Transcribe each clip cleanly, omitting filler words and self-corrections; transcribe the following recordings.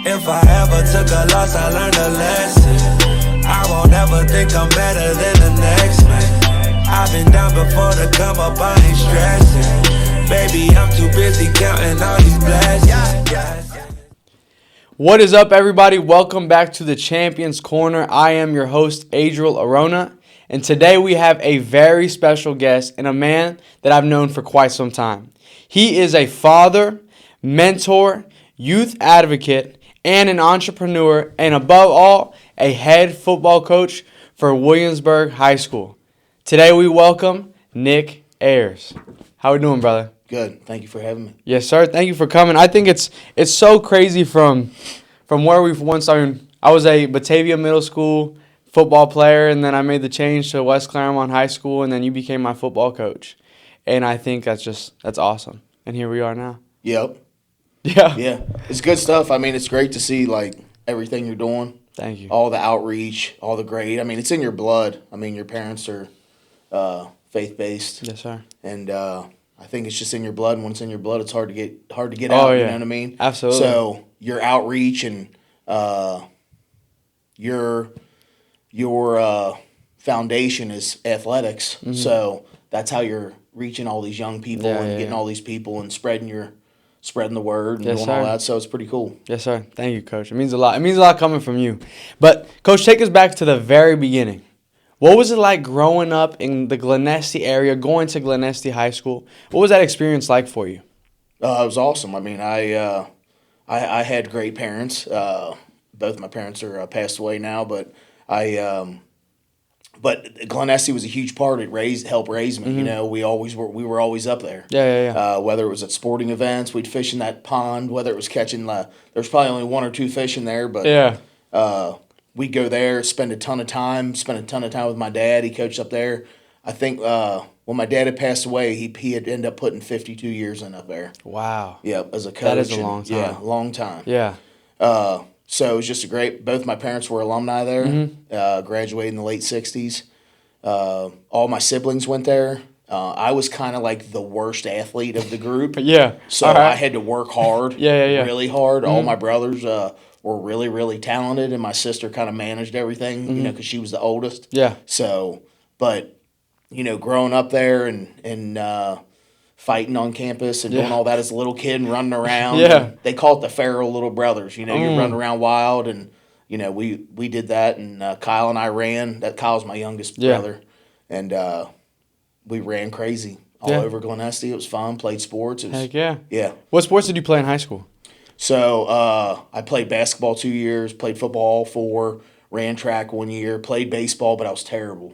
If I ever took a loss, I learned a lesson. I won't ever think I'm better than the next man. I've been down before to come up, I ain't stressing. Baby, I'm too busy counting all these blessings. What is up, everybody? Welcome back to the Champions Corner. I am your host, Adriel Orona, and today we have a very special guest and a man that I've known for quite some time. He is a father, mentor, youth advocate, and an entrepreneur, and above all, a head football coach for Williamsburg High School. Today we welcome Nick Ayers. How we doing, brother? Good. Thank you for having me. Yes, sir. Thank you for coming. I think it's so crazy from where we've once. I mean, I was a Batavia Middle School football player, and then I made the change to West Claremont High School, and then you became my football coach. And I think that's awesome. And here we are now. Yep. Yeah. Yeah. It's good stuff. I mean, it's great to see, like, everything you're doing. Thank you. All the outreach, all the great. I mean, it's in your blood. I mean, your parents are faith-based. Yes, sir. And I think it's just in your blood. And when it's in your blood, it's hard to get out. Oh, You yeah. know what I mean? Absolutely. So your outreach and your foundation is athletics. Mm-hmm. So that's how you're reaching all these young people and getting all these people and spreading the word and Yes, doing sir. all that. So it's pretty cool. Yes, sir. Thank you, Coach. It means a lot. It means a lot coming from you. But, Coach, take us back to the very beginning. What was it like growing up in the Glenesty area, going to Glenesty High School? What was that experience like for you? It was awesome. I mean, I had great parents. Both my parents are passed away now, but but Glenesty was a huge part. It helped raise me. Mm-hmm. You know, we were always up there. Yeah. Whether it was at sporting events, we'd fish in that pond. Whether it was catching, there's probably only one or two fish in there, but we'd go there, spend a ton of time with my dad. He coached up there. I think when my dad had passed away, he had ended up putting 52 years in up there. Wow. Yeah, as a coach. That is a long time. Yeah, long time. Yeah. So it was just both my parents were alumni there, graduated in the late 60s. All my siblings went there. I was kind of like the worst athlete of the group. Yeah. So All right. I had to work hard. Yeah. Really hard. All my brothers were really, really talented, and my sister kind of managed everything, you know, because she was the oldest. Yeah. So, but, you know, growing up there and fighting on campus and doing all that as a little kid and running around. Yeah. They call it the feral little brothers. You know, you're running around wild, and, you know, we did that, and Kyle and I ran. Kyle's my youngest brother, and we ran crazy all over Glenesty. It was fun, played sports. Heck yeah. Yeah. What sports did you play in high school? So I played basketball 2 years, played football 4, ran track 1 year, played baseball, but I was terrible.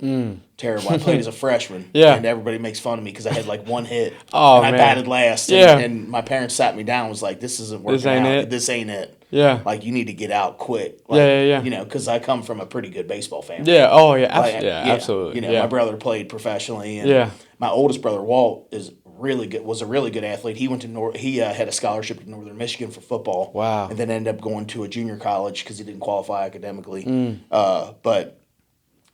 Terrible. I played as a freshman. Yeah. And everybody makes fun of me because I had like one hit. Oh, and I man. batted last. Yeah. And my parents sat me down and was like, this isn't working This ain't out. it? This ain't it. Yeah. Like, you need to get out quick. Like, Yeah. You know, because I come from a pretty good baseball family. Yeah. Oh, yeah. Like, Absolutely. You know, my brother played professionally. And my oldest brother, Walt, was a really good athlete. He went to he had a scholarship to Northern Michigan for football. Wow. And then ended up going to a junior college because he didn't qualify academically. But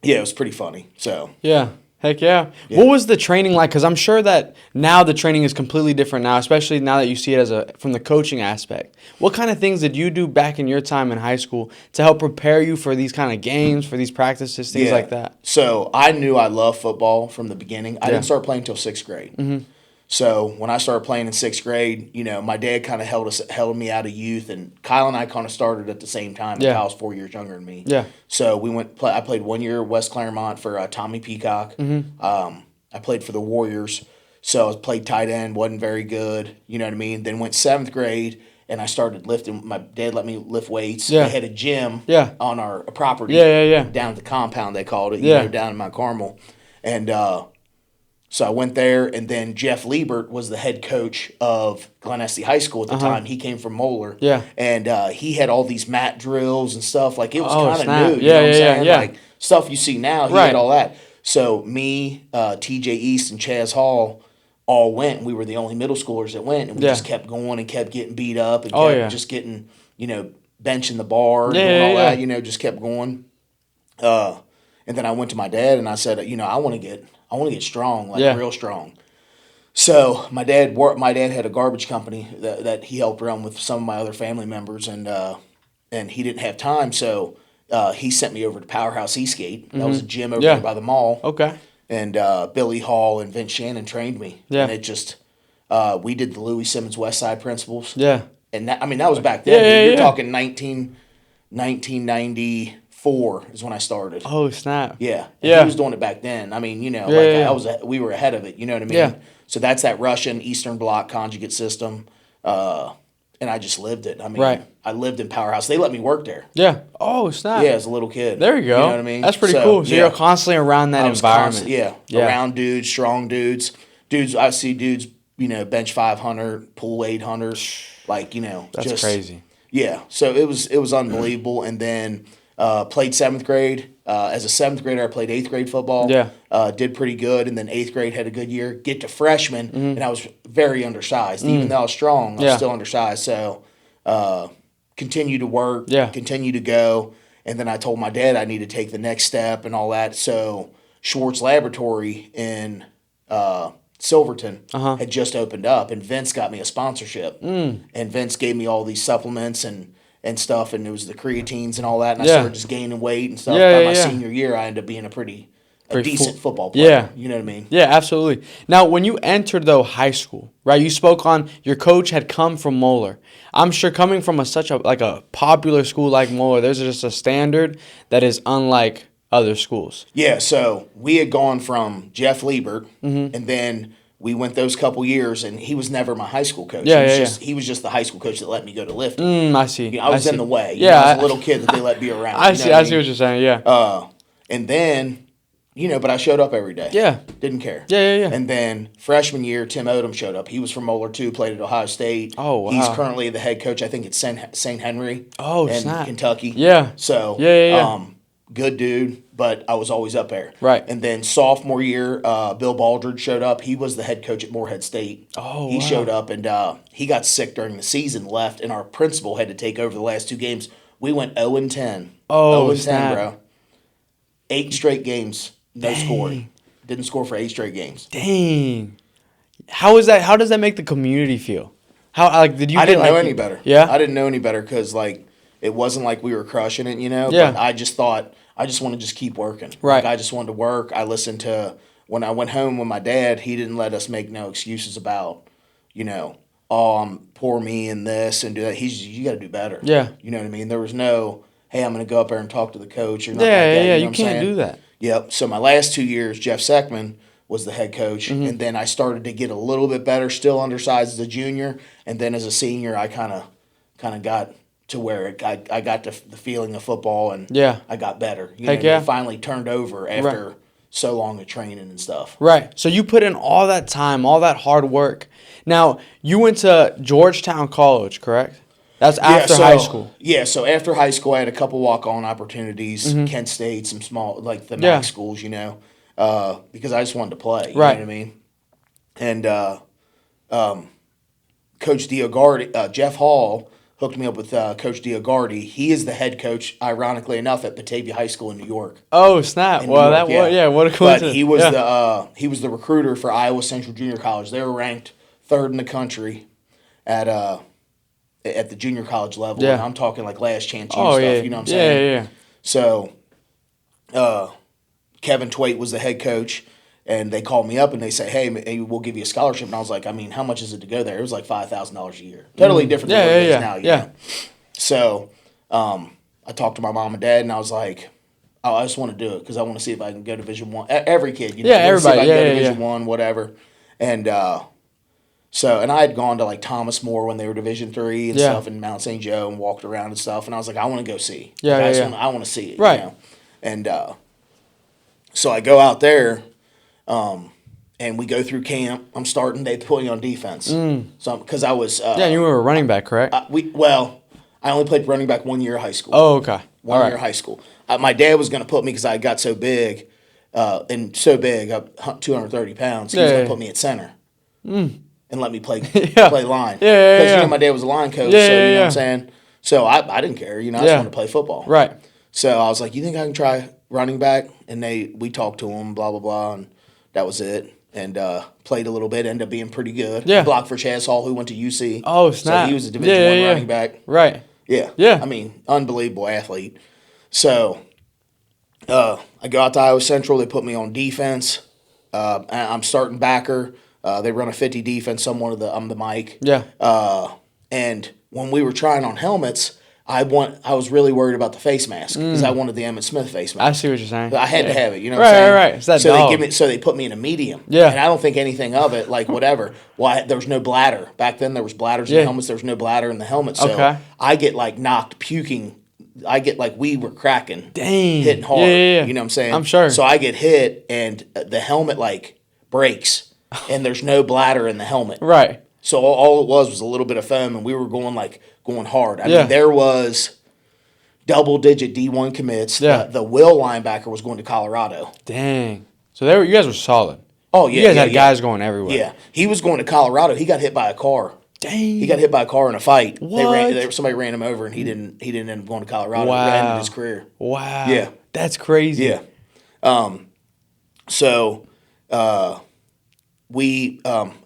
yeah, it was pretty funny. So Yeah. Heck yeah. What was the training like? Because I'm sure that now the training is completely different now, especially now that you see it from the coaching aspect. What kind of things did you do back in your time in high school to help prepare you for these kind of games, for these practices, things like that? So I knew I loved football from the beginning. I didn't start playing until 6th grade. So when I started playing in 6th grade, you know, my dad kind of held me out of youth, and Kyle and I kind of started at the same time. Yeah. Kyle's 4 years younger than me. Yeah. So I played 1 year at West Claremont for Tommy Peacock. I played for the Warriors. So I played tight end, wasn't very good. You know what I mean? Then went 7th grade, and I started lifting. My dad let me lift weights. Yeah. They had a gym on our property. Yeah. Down at the compound, they called it. You know, down in Mount Carmel. And so I went there, and then Jeff Liebert was the head coach of Glenesty High School at the time. He came from Moeller. Yeah. And he had all these mat drills and stuff. Like, it was kind of new. Yeah, You know what I'm saying? yeah. Like, stuff you see now, he had all that. So me, TJ East, and Chaz Hall all went. We were the only middle schoolers that went, and we just kept going and kept getting beat up and kept just getting, you know, benching the bar and doing all that, you know, just kept going. And then I went to my dad and I said, you know, I want to get strong, like real strong. So my dad had a garbage company that he helped run with some of my other family members, and and he didn't have time, so he sent me over to Powerhouse E-Skate. That was a gym over there by the mall. Okay. And Billy Hall and Vince Shannon trained me. Yeah. And it just we did the Louis Simmons West Side Principles. Yeah. And that was back then. Yeah, You're talking 1994 is when I started. Oh, snap. Yeah. And Yeah. he was doing it back then. I mean, we were ahead of it, you know what I mean? Yeah. So that's that Russian Eastern Bloc conjugate system. And I just lived it. I mean, Right. I lived in Powerhouse. They let me work there. Yeah. Oh, snap. Yeah, as a little kid. There you go. You know what I mean? That's pretty cool. So yeah. you're constantly around that environment. Around dudes, strong dudes. I see dudes, bench 500, pull 800, That's just crazy. Yeah, so it was unbelievable. And then played 7th grade. As a 7th grader, I played 8th grade football. Yeah. Did pretty good, and then 8th grade had a good year. Get to freshman, and I was very undersized. Even though I was strong, I was still undersized. So continue to work, continue to go. And then I told my dad I need to take the next step and all that. So Schwartz Laboratory in Silverton had just opened up, and Vince got me a sponsorship. And Vince gave me all these supplements and stuff, and it was the creatines and all that. And I started just gaining weight and stuff. By my senior year, I ended up being a decent football player. Yeah. You know what I mean? Yeah, absolutely. Now, when you entered, though, high school, right, you spoke on your coach had come from Moeller. I'm sure coming from such a popular school like Moeller, there's just a standard that is unlike other schools. Yeah, so we had gone from Jeff Liebert, and then we went those couple years, and he was never my high school coach. He was just the high school coach that let me go to lifting. I see. I was in the way. I was a little kid that they let be around. I see what you're saying, yeah. And then, but I showed up every day. Yeah. Didn't care. Yeah. And then freshman year, Tim Odom showed up. He was from Moeller too, played at Ohio State. Oh, wow. He's currently the head coach, I think, at St. Henry in Kentucky. Yeah. So, good dude, but I was always up there. Right. And then sophomore year, Bill Baldridge showed up. He was the head coach at Morehead State. Oh, He showed up, and he got sick during the season, left, and our principal had to take over the last 2 games. We went 0-10. Oh, 0-10, snap. bro. 8 straight games, no scoring. Didn't score for 8 straight games. Dang. How is that? How does that make the community feel? How did you? I didn't know any better. Yeah. I didn't know any better because it wasn't like we were crushing it, Yeah. But I just thought I just want to just keep working. Right. I just wanted to work. I listened to when I went home with my dad. He didn't let us make no excuses about, poor me and this and do that. You got to do better. Yeah. You know what I mean? There was no, hey, I'm going to go up there and talk to the coach or nothing Yeah, like that. yeah. You know You what I'm can't saying? do that. Yep. So my last 2 years, Jeff Seckman was the head coach, and then I started to get a little bit better, still undersized as a junior, and then as a senior, I kind of got to where I got the feeling of football, and I got better. I finally turned over after so long of training and stuff. Right. So you put in all that time, all that hard work. Now, you went to Georgetown College, correct? That's after high school. Yeah, so after high school, I had a couple walk-on opportunities, Kent State, some small, like the MAC schools, because I just wanted to play. You know what I mean? And Coach Diogardi, Jeff Hall, hooked me up with Coach Diogardi. He is the head coach, ironically enough, at Batavia High School in New York. Oh, snap. Well, what a coincidence. But he was the recruiter for Iowa Central Junior College. They were ranked 3rd in the country at the junior college level. Yeah. And I'm talking like last chance stuff, you know what I'm saying? Yeah. So Kevin Twait was the head coach, and they called me up and they say, hey, maybe we'll give you a scholarship. And I was like, I mean, how much is it to go there? It was like $5,000 a year. Totally different than what it is now. You know? So I talked to my mom and dad, and I was like, I just want to do it because I want to see if I can go Division I. Every kid, everybody, see if I can go Division I, whatever. And and I had gone to like Thomas More when they were Division III and stuff, in Mount St. Joe, and walked around and stuff. And I was like, I want to go see. I want to see it. Right. And so I go out there, and we go through camp. I'm starting. They put me on defense. So because I was. You were a running back, correct? I only played running back 1 year of high school. Oh, okay. One year of high school. My dad was going to put me because I got so big, I'm 230 pounds. He was going to put me at center. And let me play line. Because my dad was a line coach, so you know what I'm saying? So I didn't care, I just wanted to play football. Right. So I was like, you think I can try running back? And we talked to him, blah, blah, blah, and that was it. And played a little bit, ended up being pretty good. Yeah. I blocked for Chaz Hall, who went to UC. Oh, snap. So he was a Division I running back. Right. Yeah. Yeah. I mean, unbelievable athlete. So I go out to Iowa Central. They put me on defense. I'm starting backer. They run a 50 defense. I'm the Mike. Yeah. And when we were trying on helmets, I was really worried about the face mask because I wanted the Emmitt Smith face mask. I see what you're saying. I had to have it. You know what right, I'm saying? Right. It's that so dog. they put me in a medium. Yeah. And I don't think anything of it. Like whatever. Well, there was no bladder back then. There was bladders in the helmets. There was no bladder in the helmet. So I get like knocked puking. I get like we were cracking. Dang. Hitting hard. Yeah. You know what I'm saying? I'm sure. So I get hit and the helmet like breaks and there's no bladder in the helmet. Right. So all it was a little bit of foam, and we were going hard. I mean, there was double-digit D1 commits. Yeah. The Will linebacker was going to Colorado. Dang. So you guys were solid. Oh, yeah. You guys had guys going everywhere. Yeah. He was going to Colorado. He got hit by a car. Dang. He got hit by a car in a fight. What? Somebody ran him over, and he didn't end up going to Colorado. Wow. It ended his career. Wow. Yeah. That's crazy. Yeah.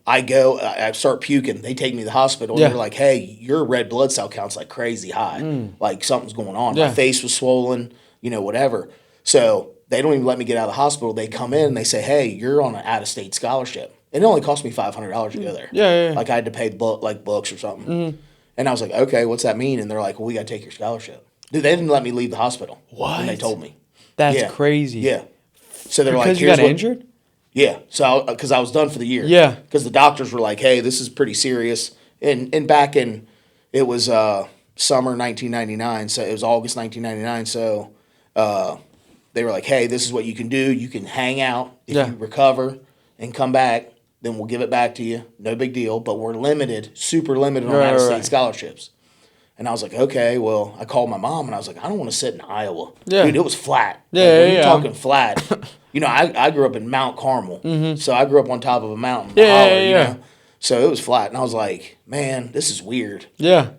I start puking. They take me to the hospital. And they're like, hey, your red blood cell count's like crazy high. Like something's going on. My face was swollen, whatever. So they don't even let me get out of the hospital. They come in and they say, hey, you're on an out-of-state scholarship. And it only cost me $500 to go there. Yeah. Like I had to pay books or something. And I was like, okay, what's that mean? And they're like, well, we got to take your scholarship. Dude, they didn't let me leave the hospital. What? When they told me. That's crazy. Yeah. So they're because you got injured? Yeah, so because I was done for the year. Yeah. Because the doctors were like, hey, this is pretty serious. And back in, it was summer 1999, so it was August 1999, so they were like, hey, this is what you can do. You can hang out. If you recover and come back, then we'll give it back to you. No big deal, but we're limited, super limited on out-of-state scholarships. And I was like, okay, well, I called my mom, and I was like, I don't want to sit in Iowa. Yeah. Dude, it was flat. Yeah, You're talking flat. I grew up in Mount Carmel, so I grew up on top of a mountain. Yeah. So it was flat, and I was like, man, this is weird. Yeah.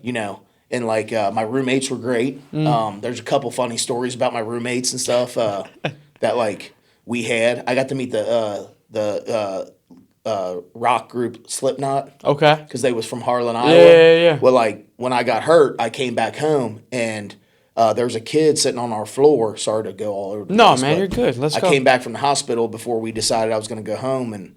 And my roommates were great. There's a couple funny stories about my roommates and stuff that we had. I got to meet the rock group Slipknot. Okay. Because they was from Harlan, Iowa. Yeah. Well, when I got hurt, I came back home and there was a kid sitting on our floor. Sorry to go all over the place, man, you're good. Let's go. I came back from the hospital before we decided I was going to go home, and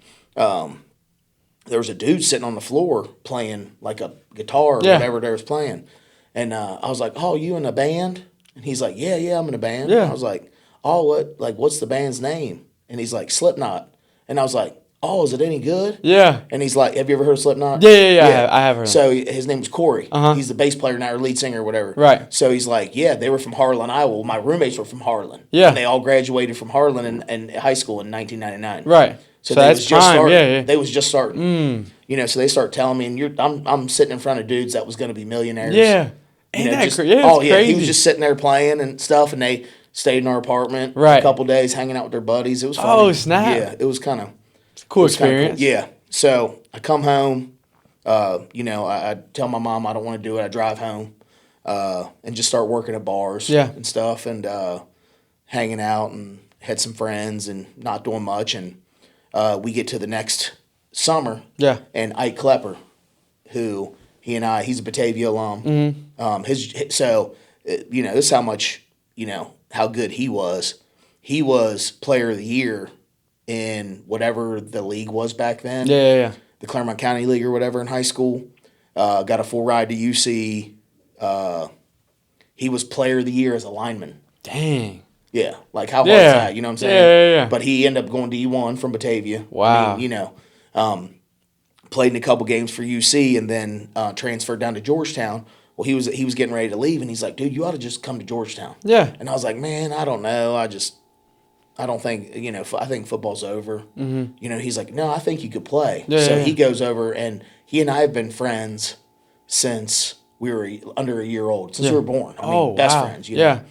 there was a dude sitting on the floor playing like a guitar or whatever they was playing. And I was like, oh, you in a band? And he's like, yeah, I'm in a band. Yeah. And I was like, oh, what's the band's name? And he's like, Slipknot. And I was like, oh, is it any good? Yeah. And he's like, have you ever heard of Slipknot? Yeah. I have heard of So his name was Corey. Uh-huh. He's the bass player now, or lead singer or whatever. Right. So he's like, yeah, they were from Harlan, Iowa. Well, my roommates were from Harlan. Yeah. And they all graduated from Harlan in high school in 1999. Right. So they that's was just prime. starting. Yeah. They was just starting. So they start telling me, and I'm sitting in front of dudes that was going to be millionaires. Yeah. Ain't that just, crazy? He was just sitting there playing and stuff, and they stayed in our apartment right. a couple days, hanging out with their buddies. It was fun. Oh, snap. Yeah, it was kind of cool experience. Cool. Yeah. So I come home, I tell my mom I don't want to do it. I drive home and just start working at bars and stuff and hanging out and had some friends and not doing much. And we get to the next summer. Yeah. And Ike Klepper, who he's a Batavia alum. Mm-hmm. This is how much, how good he was. He was player of the year in whatever the league was back then. Yeah. The Claremont County League or whatever in high school. Got a full ride to UC. He was player of the year as a lineman. Dang. Yeah. Like, how hard is that? You know what I'm saying? Yeah. But he ended up going to E1 from Batavia. Wow. Played in a couple games for UC and then transferred down to Georgetown. Well, he was getting ready to leave, and he's like, dude, you ought to just come to Georgetown. Yeah. And I was like, man, I don't know. I don't think, I think football's over. Mm-hmm. He's like, no, I think you could play. He goes over, and he and I have been friends since we were under a year old, since we were born. I mean, best friends. Yeah.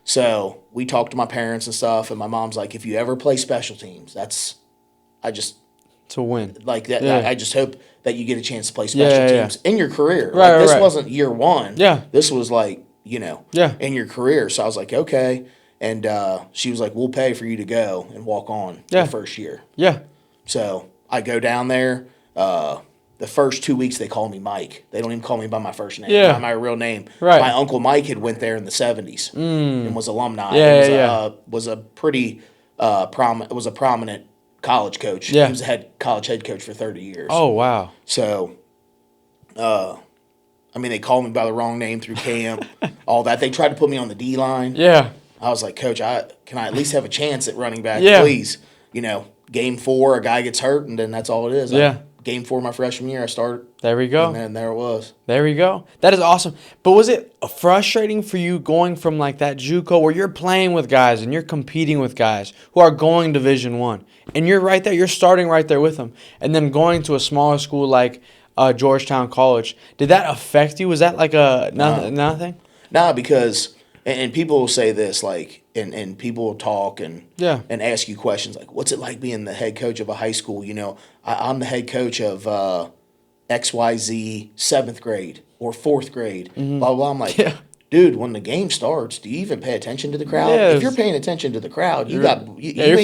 So we talked to my parents and stuff, and my mom's like, if you ever play special teams, to win. Like that, Yeah. I just hope that you get a chance to play special teams in your career. Right, this wasn't year one. Yeah. This was in your career. So I was like, okay. And she was like, we'll pay for you to go and walk on the first year. Yeah. So I go down there. The the first 2 weeks they call me Mike. They don't even call me by my first name, Yeah. not my real name. Right. My Uncle Mike had went there in the 70s and was alumni. Yeah, Was a pretty prominent college coach. Yeah. He was a college head coach for 30 years. Oh, wow. So, they called me by the wrong name through camp, all that. They tried to put me on the D line. Yeah. I was like, Coach, can I at least have a chance at running back, Yeah. please? Game 4, a guy gets hurt, and then that's all it is. Yeah. Game 4 my freshman year, I started. There we go. And then there it was. There we go. That is awesome. But was it frustrating for you going from like that JUCO where you're playing with guys and you're competing with guys who are going Division I, and you're right there, you're starting right there with them, and then going to a smaller school like Georgetown College? Did that affect you? Was that like nothing? Nah, because and people will say this and people will talk and ask you questions like, what's it like being the head coach of a high school? I'm the head coach of XYZ 7th grade or 4th grade, blah, blah, blah. I'm like, dude, when the game starts, do you even pay attention to the crowd? Yes. If you're paying attention to the crowd, you're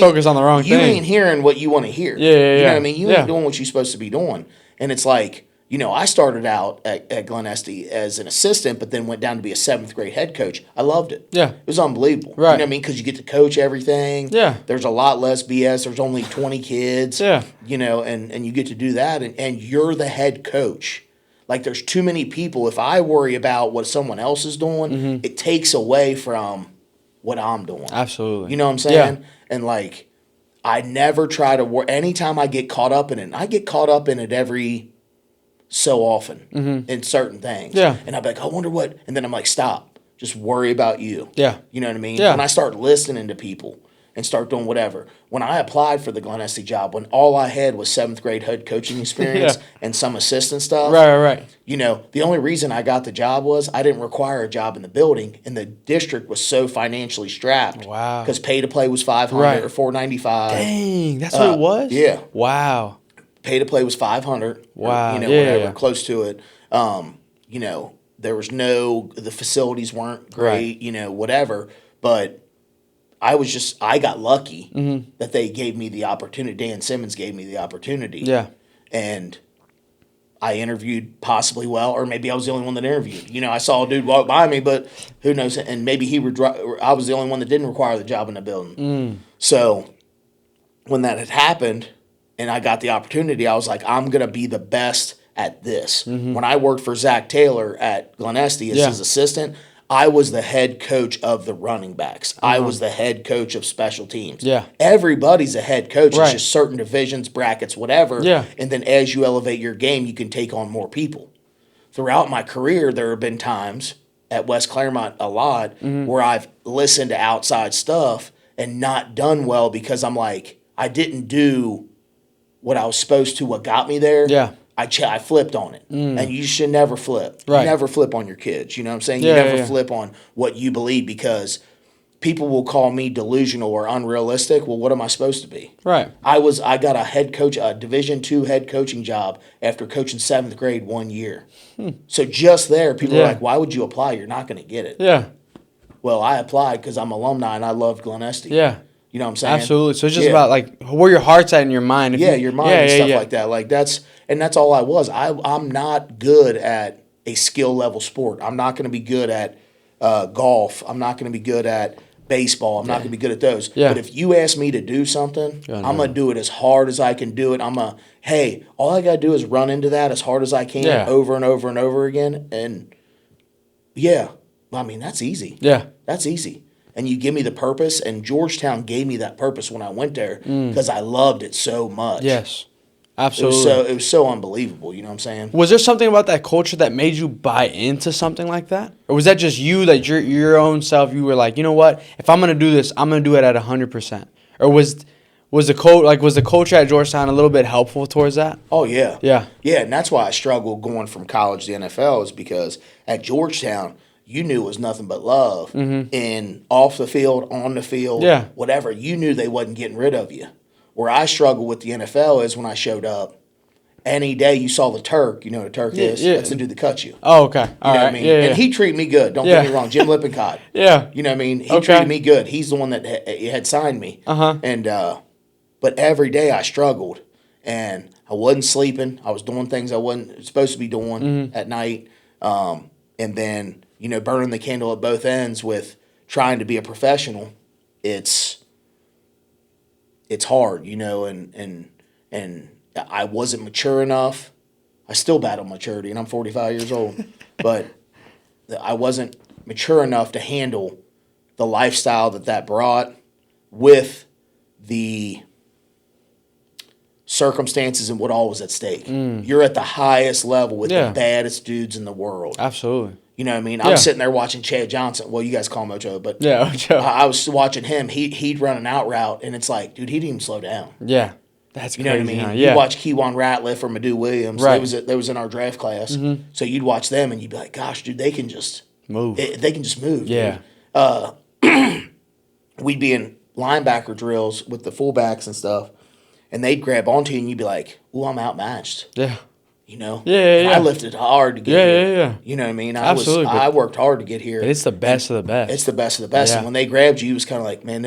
focused on the wrong thing. You ain't hearing what you want to hear. Yeah. You know what I mean? You ain't doing what you're supposed to be doing. And it's like, I started out at Glen Estee as an assistant, but then went down to be a 7th grade head coach. I loved it. Yeah. It was unbelievable. Right. You know what I mean? Because you get to coach everything. Yeah. There's a lot less BS. There's only 20 kids. Yeah. And you get to do that, and you're the head coach. Like, there's too many people. If I worry about what someone else is doing, it takes away from what I'm doing. Absolutely. You know what I'm saying? Yeah. And, like, I never try to work. Anytime I get caught up in it, and I get caught up in it every so often in certain things. Yeah. And I'm like, I wonder what. And then I'm like, stop. Just worry about you. Yeah. You know what I mean? Yeah. When I start listening to people and start doing whatever. When I applied for the Glen Estee job, when all I had was 7th grade head coaching experience and some assistant stuff. Right. The only reason I got the job was I didn't require a job in the building, and the district was so financially strapped. Wow. Because pay to play was $500 or $495. Dang, that's what it was? Yeah. Wow. Pay to play was $500. Wow. Or, whatever, close to it. There was the facilities weren't great, whatever. But I got lucky that they gave me the opportunity. Dan Simmons gave me the opportunity. Yeah. And I interviewed possibly well, or maybe I was the only one that interviewed. I saw a dude walk by me, but who knows? And maybe I was the only one that didn't require the job in the building. So when that had happened, and I got the opportunity, I was like, I'm going to be the best at this. When I worked for Zach Taylor at Glen Estee as his assistant, I was the head coach of the running backs. I was the head coach of special teams. Yeah. Everybody's a head coach. Right. It's just certain divisions, brackets, whatever. Yeah. And then as you elevate your game, you can take on more people. Throughout my career, there have been times at West Claremont a lot where I've listened to outside stuff and not done well because I'm like, I didn't do what I was supposed to, what got me there. Yeah. I flipped on it. And you should never flip. Right. You never flip on your kids. You know what I'm saying? Yeah, You never yeah. flip on what you believe because people will call me delusional or unrealistic. Well, what am I supposed to be? Right. I got a Division II head coaching job after coaching 7th grade 1 year. So just there, people are like, why would you apply? You're not going to get it. Yeah. Well, I applied because I'm alumni and I loved Glen Estee. Yeah. You know what I'm saying? Absolutely. So it's just about like where your heart's at in your mind. Your mind and stuff like that. Like that's all I was. I'm not good at a skill level sport. I'm not going to be good at golf. I'm not going to be good at baseball. I'm not going to be good at those. Yeah. But if you ask me to do something, I'm going to do it as hard as I can do it. Hey, all I got to do is run into that as hard as I can over and over and over again. And that's easy. Yeah. That's easy. And you give me the purpose, and Georgetown gave me that purpose when I went there because I loved it so much. Yes. Absolutely. It was so unbelievable, you know what I'm saying? Was there something about that culture that made you buy into something like that? Or was that just you, like your own self, you were like, you know what, if I'm going to do this, I'm going to do it at 100%? Or was the culture at Georgetown a little bit helpful towards that? Oh, yeah. Yeah. Yeah, and that's why I struggled going from college to NFL is because at Georgetown, you knew it was nothing but love. And off the field, on the field, whatever, you knew they wasn't getting rid of you. Where I struggled with the NFL is when I showed up, any day you saw the Turk, you know what a Turk is? Yeah. That's the dude that cuts you. Oh, okay. You know what I mean? And he treated me good. Don't get me wrong. Jim Lippincott. Yeah. You know what I mean? He treated me good. He's the one that had signed me. And but every day I struggled. And I wasn't sleeping. I was doing things I wasn't supposed to be doing at night. And then, burning the candle at both ends with trying to be a professional. It's hard, and I wasn't mature enough. I still battle maturity, and I'm 45 years old. But I wasn't mature enough to handle the lifestyle that brought with the circumstances and what all was at stake. You're at the highest level with the baddest dudes in the world. Absolutely. You know what I mean? I'm sitting there watching Chad Johnson. Well, you guys call him Ocho, but Ocho. I was watching him. He'd run an out route, and it's like, dude, he didn't even slow down. Yeah. That's crazy. You know what I mean? Huh? You watch Keywan Ratliff or Madu Williams. Right. They was in our draft class. So you'd watch them, and you'd be like, gosh, dude, they can just move. They can just move. Yeah. We'd be in linebacker drills with the fullbacks and stuff, and they'd grab onto you, and you'd be like, ooh, I'm outmatched. Yeah. Yeah. I lifted hard to get here. Yeah. You know what I mean? Absolutely. I worked hard to get here. It's the best of the best. It's the best of the best. Yeah. And when they grabbed you, it was kind of like, man,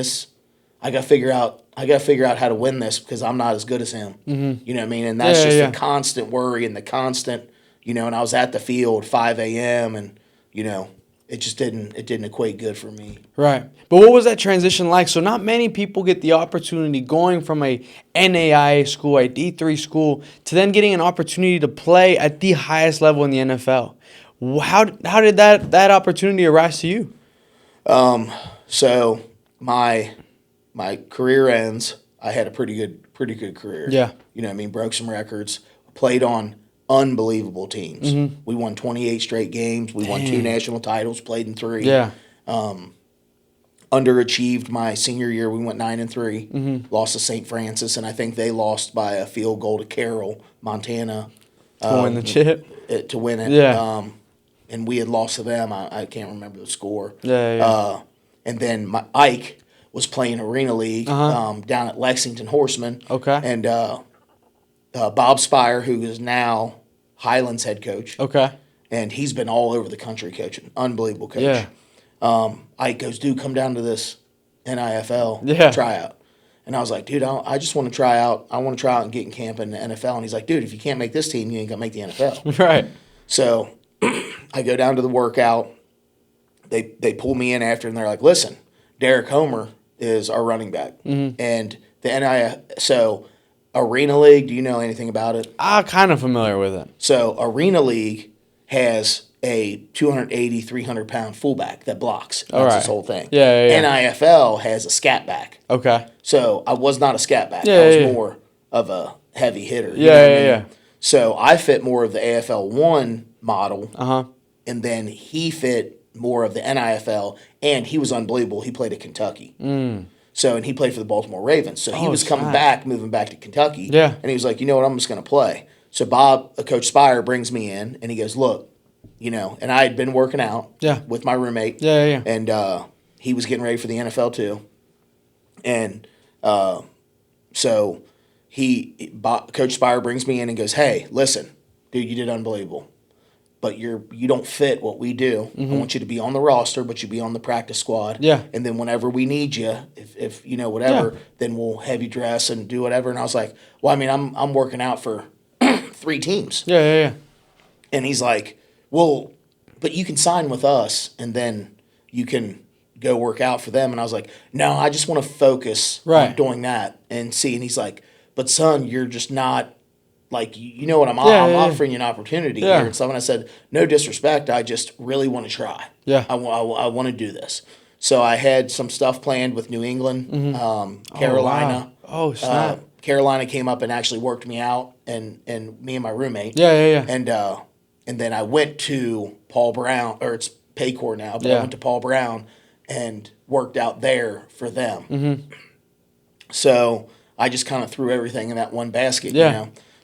I got to figure out how to win this because I'm not as good as him. You know what I mean? And that's the constant worry and the constant, and I was at the field 5 a.m. and, it just didn't equate good for me. Right. But what was that transition like? So not many people get the opportunity going from a NAIA school, a D3 school, to then getting an opportunity to play at the highest level in the NFL. How did that opportunity arise to you? So my career ends. I had a pretty good career. Yeah. You know what I mean? Broke some records. Played on unbelievable teams. We won 28 straight games. We won 2 national titles, played in 3. Yeah. Underachieved my senior year. We went 9-3. Lost to St. Francis, and I think they lost by a field goal to Carroll, Montana. To win the chip? To win it. Yeah. And we had lost to them. I can't remember the score. Yeah. And then Ike was playing Arena League down at Lexington Horseman. Okay. And Bob Spire, who is now Highlands head coach. Okay. And he's been all over the country coaching. Unbelievable coach. Yeah. Ike goes, dude, come down to this NIFL tryout. And I was like, dude, I just want to try out. I want to try out and get in camp in the NFL. And he's like, dude, if you can't make this team, you ain't going to make the NFL. Right. So I go down to the workout. They pull me in after, and they're like, listen, Derek Homer is our running back. And the NIL, so Arena League, do you know anything about it? I'm kind of familiar with it. So Arena League has a 280, 300-pound fullback that blocks. That's his whole thing. Yeah. NIFL has a scat back. Okay. So I was not a scat back. Yeah, I was more of a heavy hitter. Yeah. So I fit more of the AFL 1 model. And then he fit more of the NIFL, and he was unbelievable. He played at Kentucky. So, and he played for the Baltimore Ravens. So he was coming back, moving back to Kentucky. Yeah. And he was like, you know what, I'm just going to play. So Coach Spire brings me in, and he goes, look, and I had been working out with my roommate. Yeah. And he was getting ready for the NFL too. And so Coach Spire brings me in and goes, hey, listen, dude, you did unbelievable. But you don't fit what we do. I want you to be on the roster, but you be on the practice squad. Yeah. And then whenever we need you, if whatever, then we'll have you dress and do whatever. And I was like, well, I mean, I'm working out for 3 teams. Yeah. And he's like, well, but you can sign with us, and then you can go work out for them. And I was like, no, I just want to focus on doing that and see. And he's like, but son, you're just not. Like, you know what I'm offering you an opportunity here. And so when I said, no disrespect, I just really want to try. Yeah. I want to do this. So I had some stuff planned with New England, Carolina. Oh, snap. Carolina came up and actually worked me out, and me and my roommate. Yeah. And then I went to Paul Brown, or it's Paycor now, but I went to Paul Brown and worked out there for them. So I just kind of threw everything in that one basket,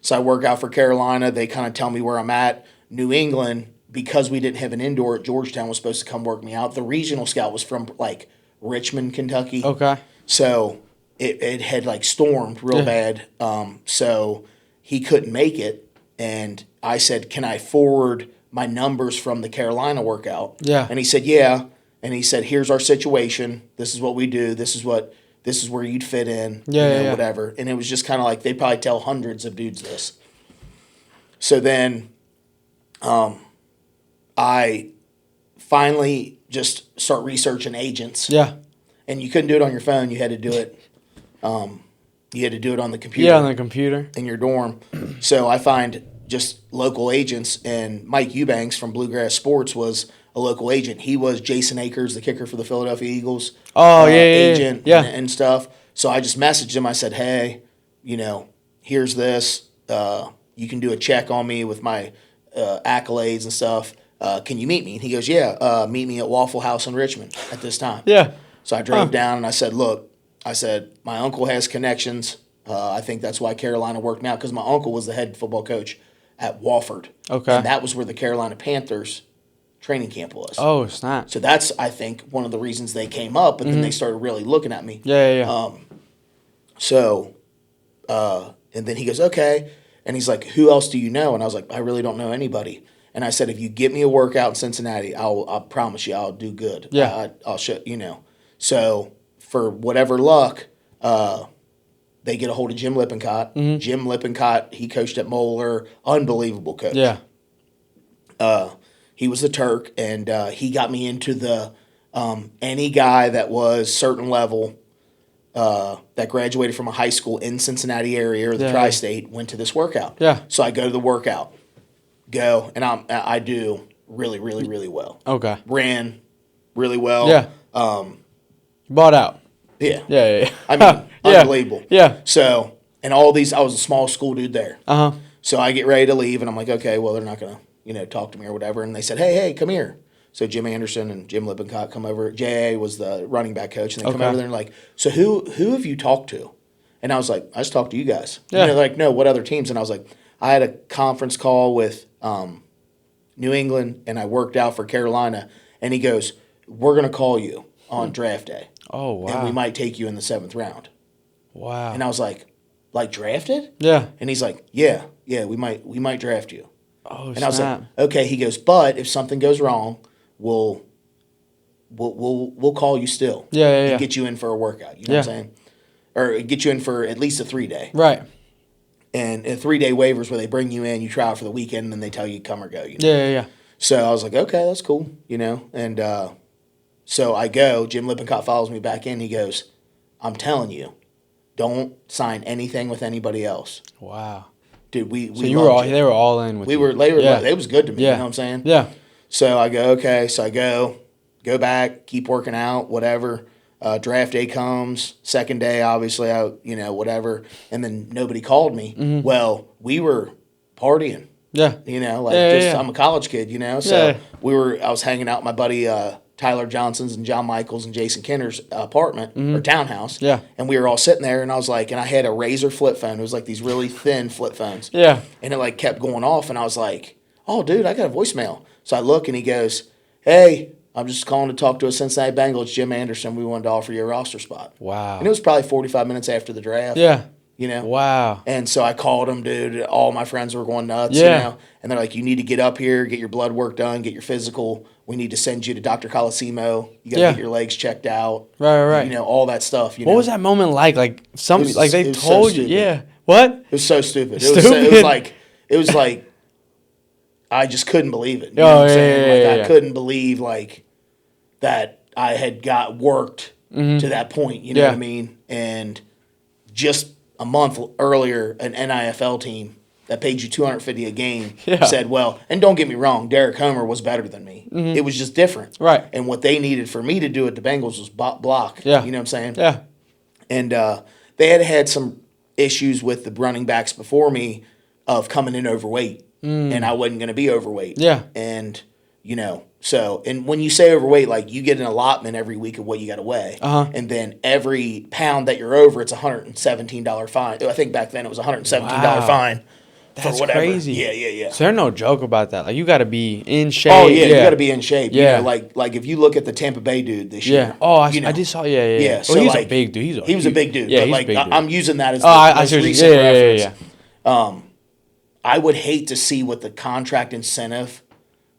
So I work out for Carolina. They kind of tell me where I'm at. New England, because we didn't have an indoor at Georgetown, was supposed to come work me out. The regional scout was from, like, Richmond, Kentucky. Okay. So it had, like, stormed real bad. So he couldn't make it. And I said, can I forward my numbers from the Carolina workout? Yeah. And he said, yeah. And he said, here's our situation. This is what we do. This is this is where you'd fit in, Yeah. whatever. And it was just kind of like, they probably tell hundreds of dudes this. So then I finally just start researching agents. Yeah. And you couldn't do it on your phone. You had to do it. You had to do it on the computer. Yeah, on the computer in your dorm. So I find just local agents, and Mike Eubanks from Bluegrass Sports was a local agent. He was Jason Akers, the kicker for the Philadelphia Eagles. Agent and stuff. So I just messaged him. I said, hey, here's this. You can do a check on me with my accolades and stuff. Can you meet me? And he goes, yeah, meet me at Waffle House in Richmond at this time. Yeah. So I drove down and I said, look, my uncle has connections. I think that's why Carolina worked me out, because my uncle was the head football coach at Wofford. Okay. And that was where the Carolina Panthers training camp was. Oh, snap. So that's, I think, one of the reasons they came up, but then they started really looking at me. Yeah. And then he goes, okay. And he's like, who else do you know? And I was like, I really don't know anybody. And I said, if you get me a workout in Cincinnati, I'll promise you I'll do good. Yeah. I'll show, So for whatever luck, they get a hold of Jim Lippincott. Mm-hmm. Jim Lippincott, he coached at Moeller. Unbelievable coach. Yeah. He was the Turk, and he got me into the any guy that was certain level that graduated from a high school in Cincinnati area or the tri-state went to this workout. Yeah. So I go to the workout, and I do really, really, really well. Okay. Ran really well. Yeah. Bought out. Yeah. Yeah. I mean, unbelievable. Yeah. So, and all these, I was a small school dude there. Uh-huh. So I get ready to leave, and I'm like, okay, well, they're not going to, talk to me or whatever. And they said, hey, come here. So Jim Anderson and Jim Lippincott come over. J.A. was the running back coach, and they come over there and like, so who have you talked to? And I was like, I just talked to you guys. Yeah. And they're like, no, what other teams? And I was like, I had a conference call with New England, and I worked out for Carolina. And he goes, we're going to call you on draft day. Oh, wow. And we might take you in the 7th round. Wow. And I was like drafted? Yeah. And he's like, yeah, we might draft you. Oh, and I was like, okay. He goes, but if something goes wrong, we'll call you still. Yeah. And get you in for a workout. You know what I'm saying? Or get you in for at least a 3-day. Right. And a 3-day waivers where they bring you in, you try out for the weekend, and then they tell you come or go. Yeah. So I was like, okay, that's cool. And so I go. Jim Lippincott follows me back in. He goes, I'm telling you, don't sign anything with anybody else. Wow. Dude, we so you were all, they were all in with you. It was good to me, you know what I'm saying? Yeah. So I go, okay, so I go back, keep working out, whatever. Draft day comes, 2nd day, obviously, whatever. And then nobody called me. Mm-hmm. Well, we were partying. Yeah. I'm a college kid, So I was hanging out with my buddy Tyler Johnson's and John Michaels and Jason Kinner's apartment or townhouse. Yeah. And we were all sitting there, and I was like, and I had a Razor flip phone. It was like these really thin flip phones. Yeah. And it like kept going off, and I was like, oh, dude, I got a voicemail. So I look, and he goes, hey, I'm just calling to talk to a Cincinnati Bengals, Jim Anderson. We wanted to offer you a roster spot. Wow. And it was probably 45 minutes after the draft. Yeah. Wow. And so I called him, dude. All my friends were going nuts, And they're like, you need to get up here, get your blood work done, get your physical. We need to send you to Dr. Colosimo. You got to get your legs checked out. Right. All that stuff. What was that moment like? Like they told you. Yeah. It What? was so stupid. It was like I just couldn't believe it. You know what I'm saying? I couldn't believe that I had got worked to that point. You know what I mean? And just a month earlier, an NIFL team that paid you $250 a game said, well, and don't get me wrong, Derek Homer was better than me. Mm-hmm. It was just different. Right. And what they needed for me to do at the Bengals was block. Yeah. You know what I'm saying? Yeah. And they had some issues with the running backs before me of coming in overweight. And I wasn't going to be overweight. Yeah. And, so, and when you say overweight, you get an allotment every week of what you got to weigh. Uh-huh. And then every pound that you're over, it's a $117 fine. I think back then it was a $117 fine. That's for whatever. Crazy. Yeah. So there's no joke about that. You got to be in shape. Oh, yeah, you got to be in shape. Yeah. Like if you look at the Tampa Bay dude this year. Yeah. Oh, I just saw, yeah. Yeah. Well, so he's a big dude. He was a big dude. Yeah, but he's a big dude. I'm using that as the most recent reference. Yeah. I would hate to see what the contract incentive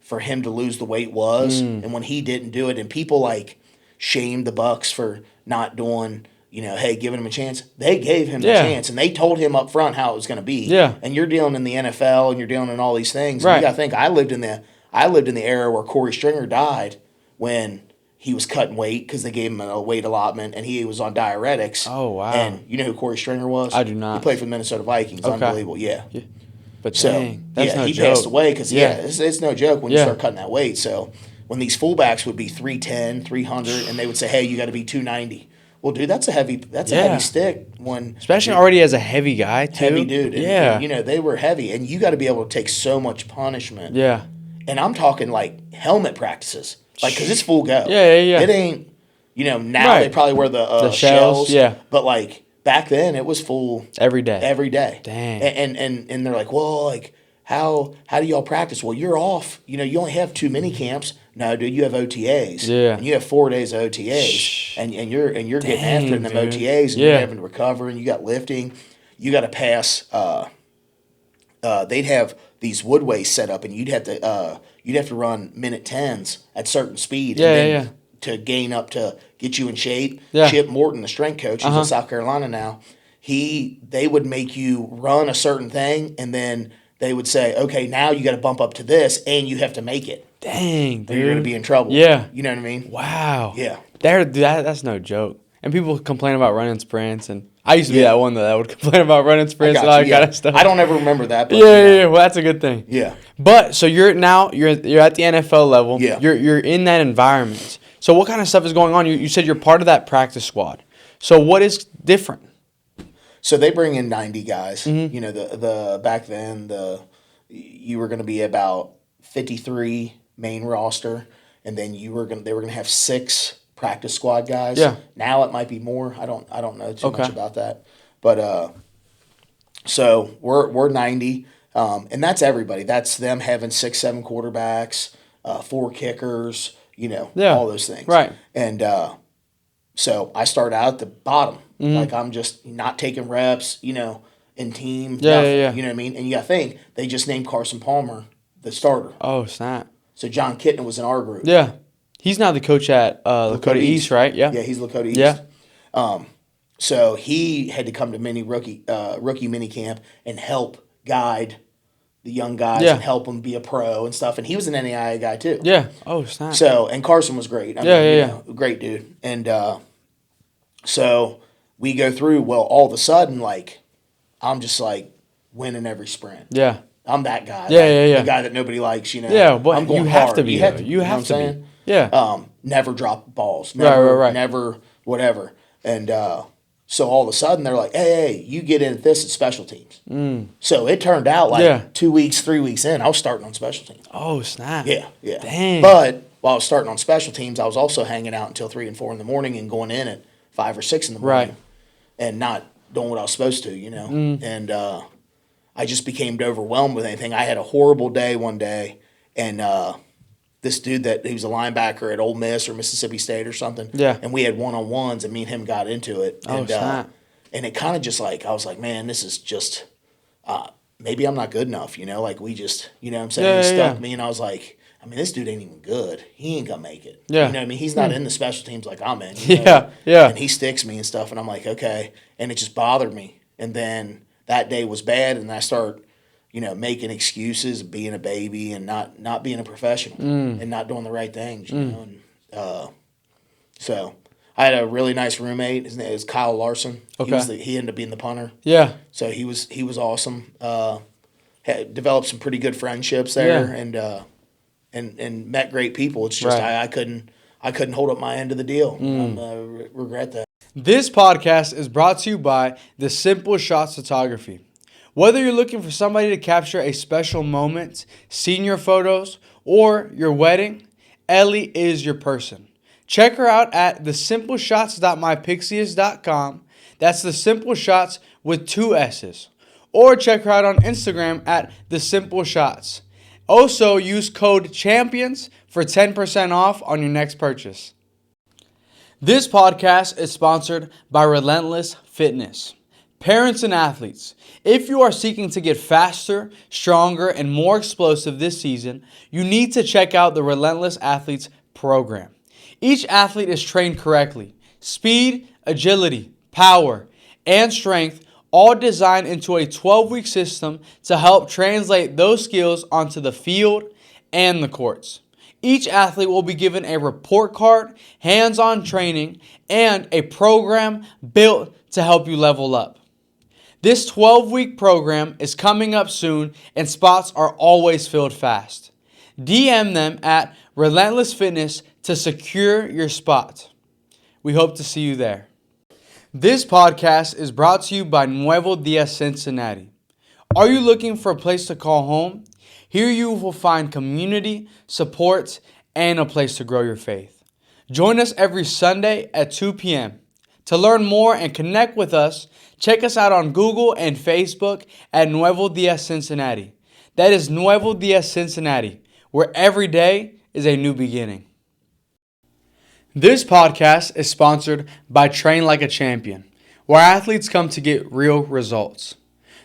for him to lose the weight was, and when he didn't do it, and people shamed the Bucks for not doing hey, giving him a chance. They gave him the chance, and they told him up front how it was going to be. Yeah. And you're dealing in the NFL, and you're dealing in all these things. Right. And you got to think, I lived in the era where Corey Stringer died when he was cutting weight because they gave him a weight allotment, and he was on diuretics. Oh, wow. And you know who Corey Stringer was? I do not. He played for the Minnesota Vikings. Okay. Unbelievable, yeah. But So, dang, that's no he joke. passed away because, it's no joke when you start cutting that weight. So when these fullbacks would be 310, 300, and they would say, hey, you got to be 290. Well, dude, that's a heavy stick when especially already as a heavy guy too. Heavy dude. Yeah. And, they were heavy, and you got to be able to take so much punishment. Yeah. And I'm talking like helmet practices, like because it's full go. Yeah. It ain't, now they probably wear the shells. Yeah. But like back then, it was full every day. Every day. Dang. And they're like, well, like how do y'all practice? Well, you're off. You only have 2 mini camps. No, dude, you have OTAs. Yeah. And you have 4 days of OTAs. And you're getting after it in them OTAs, and you're having to recover, and you got lifting. You got to pass. They'd have these woodways set up, and you'd have to run minute 10s at certain speed. To gain up to get you in shape. Yeah. Chip Morton, the strength coach, he's in South Carolina now. They would make you run a certain thing, and then they would say, okay, now you got to bump up to this, and you have to make it. Dang, dude. Or you're going to be in trouble. Yeah. You know what I mean? Wow. Yeah. That's no joke. And people complain about running sprints, and I used to be that one that would complain about running sprints and all that kind of stuff. I don't ever remember that. But Yeah. Well, that's a good thing. Yeah. But so you're at the NFL level. Yeah. You're in that environment. So what kind of stuff is going on? You said you're part of that practice squad. So what is different? So they bring in 90 guys. Mm-hmm. The back then you were going to be about 53 main roster, and then they were going to have 6 practice squad guys. Yeah. Now it might be more. I don't know too much about that. But so we're 90, and that's everybody. That's them having 6, 7 quarterbacks, 4 kickers. All those things. Right. And so I start out at the bottom. Like I'm just not taking reps, in team. Yeah. You know what I mean? And you got to think, they just named Carson Palmer the starter. Oh, snap. So John Kitna was in our group. Yeah. He's now the coach at Lakota East, right? Yeah. Yeah, he's Lakota East. Yeah. So he had to come to rookie mini camp and help guide the young guys and help them be a pro and stuff. And he was an NAIA guy too. Yeah. Oh, snap. So, and Carson was great. I mean, great dude. And so we go through, well, all of a sudden, like, I'm just like winning every sprint. Yeah. I'm that guy. Yeah. The guy that nobody likes, Yeah, but I'm going you have hard. to be. You have to be. Yeah. Never drop balls. Never, right. Never whatever. And so all of a sudden they're like, hey, you get in at this at special teams. So it turned out like 2 weeks, 3 weeks in, I was starting on special teams. Oh, snap. Yeah. Dang. But while I was starting on special teams, I was also hanging out until 3 and 4 in the morning and going in at 5 or 6 in the morning. Right. And not doing what I was supposed to, And I just became overwhelmed with anything. I had a horrible day one day, and this dude he was a linebacker at Ole Miss or Mississippi State or something. Yeah. And we had one-on-ones, and me and him got into it. Oh, snap. And it kind of just like, I was like, man, this is just, maybe I'm not good enough, Like we just, you know what I'm saying? He stuck me, and I was like, I mean, this dude ain't even good. He ain't gonna make it. Yeah. You know what I mean? He's not in the special teams like I'm in. Yeah. And he sticks me and stuff, and I'm like, okay. And it just bothered me. And then that day was bad, and I start, making excuses, being a baby, and not being a professional, and not doing the right things, know. And so I had a really nice roommate. His name is Kyle Larson. Okay. He ended up being the punter. Yeah. So he was awesome. Had developed some pretty good friendships there, and met great people. It's just I couldn't hold up my end of the deal. I regret that. This podcast is brought to you by The Simple Shots Photography. Whether you're looking for somebody to capture a special moment, senior photos, or your wedding, Ellie is your person. Check her out at thesimpleshots.mypixies.com. That's The Simple Shots with 2 S's. Or check her out on Instagram at The Simple Shots. Also, use code CHAMPIONS for 10% off on your next purchase. This podcast is sponsored by Relentless Fitness. Parents and athletes, if you are seeking to get faster, stronger, and more explosive this season, you need to check out the Relentless Athletes program. Each athlete is trained correctly. Speed, agility, power, and strength, all designed into a 12-week system to help translate those skills onto the field and the courts. Each athlete will be given a report card, hands-on training, and a program built to help you level up. This 12-week program is coming up soon, and spots are always filled fast. DM them at Relentless Fitness to secure your spot. We hope to see you there. This podcast is brought to you by Nuevo Dia Cincinnati. Are you looking for a place to call home? Here you will find community, support, and a place to grow your faith. Join us every Sunday at 2 p.m. To learn more and connect with us, check us out on Google and Facebook at Nuevo Dia Cincinnati. That is Nuevo Dia Cincinnati, where every day is a new beginning. This podcast is sponsored by Train Like a Champion, where athletes come to get real results.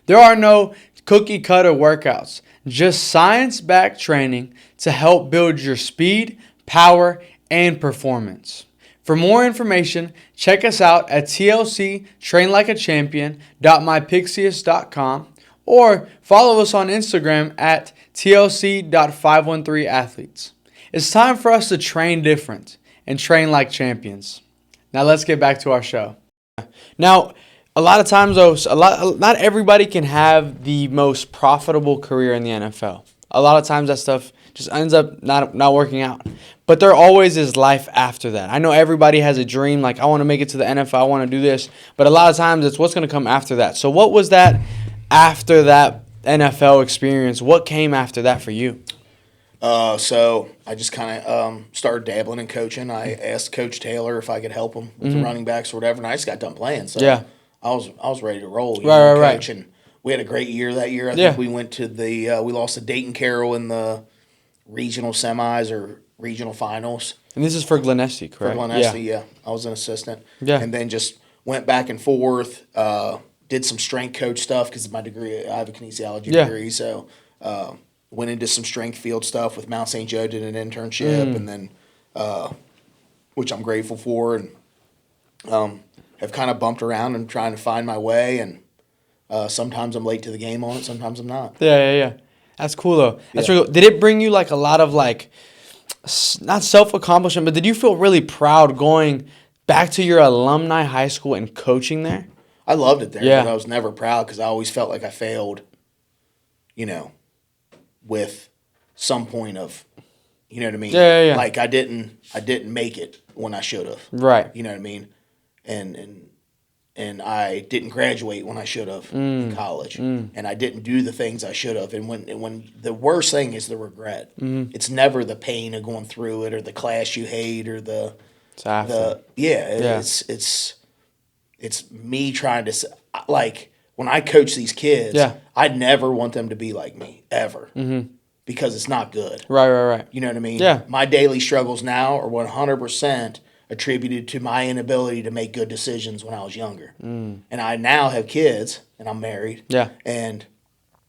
There are no cookie cutter workouts, just science-backed training to help build your speed, power, and performance. For more information, check us out at tlctrainlikeachampion.mypixius.com or follow us on Instagram at tlc.513athletes. It's time for us to train different and train like champions. Now let's get back to our show. Now, a lot of times, though, not everybody can have the most profitable career in the NFL. A lot of times that stuff just ends up not working out. But there always is life after that. I know everybody has a dream, like, I want to make it to the NFL, I want to do this. But a lot of times it's what's going to come after that. So what was that after that NFL experience? What came after that for you? So I just kind of started dabbling in coaching. I asked Coach Taylor if I could help him with the running backs or whatever, and I just got done playing. So yeah. I was ready to roll. Coach. And we had a great year that year. I think we went to we lost to Dayton Carroll in the regional semis or regional finals. And this is for Glenesty, correct? For Glenesty, yeah. I was an assistant. Yeah. And then just went back and forth, did some strength coach stuff because of my degree. I have a kinesiology degree, so went into some strength field stuff with Mount St. Joe, did an internship, and then, which I'm grateful for, and have kind of bumped around and trying to find my way, and sometimes I'm late to the game on it, sometimes I'm not. Yeah. That's cool, though. That's really cool. Did it bring you, like, a lot of, like, not self-accomplishment, but did you feel really proud going back to your alumni high school and coaching there? I loved it there, but I was never proud because I always felt like I failed, with some point of, you know what I mean? Yeah. Like I didn't make it when I should have. Right. You know what I mean? And I didn't graduate when I should have in college. And I didn't do the things I should have. And when the worst thing is the regret. It's never the pain of going through it or the class you hate or it's me trying to, like, when I coach these kids, I never want them to be like me, ever. Because it's not good. Right. You know what I mean? Yeah. My daily struggles now are 100% attributed to my inability to make good decisions when I was younger. And I now have kids, and I'm married. Yeah. And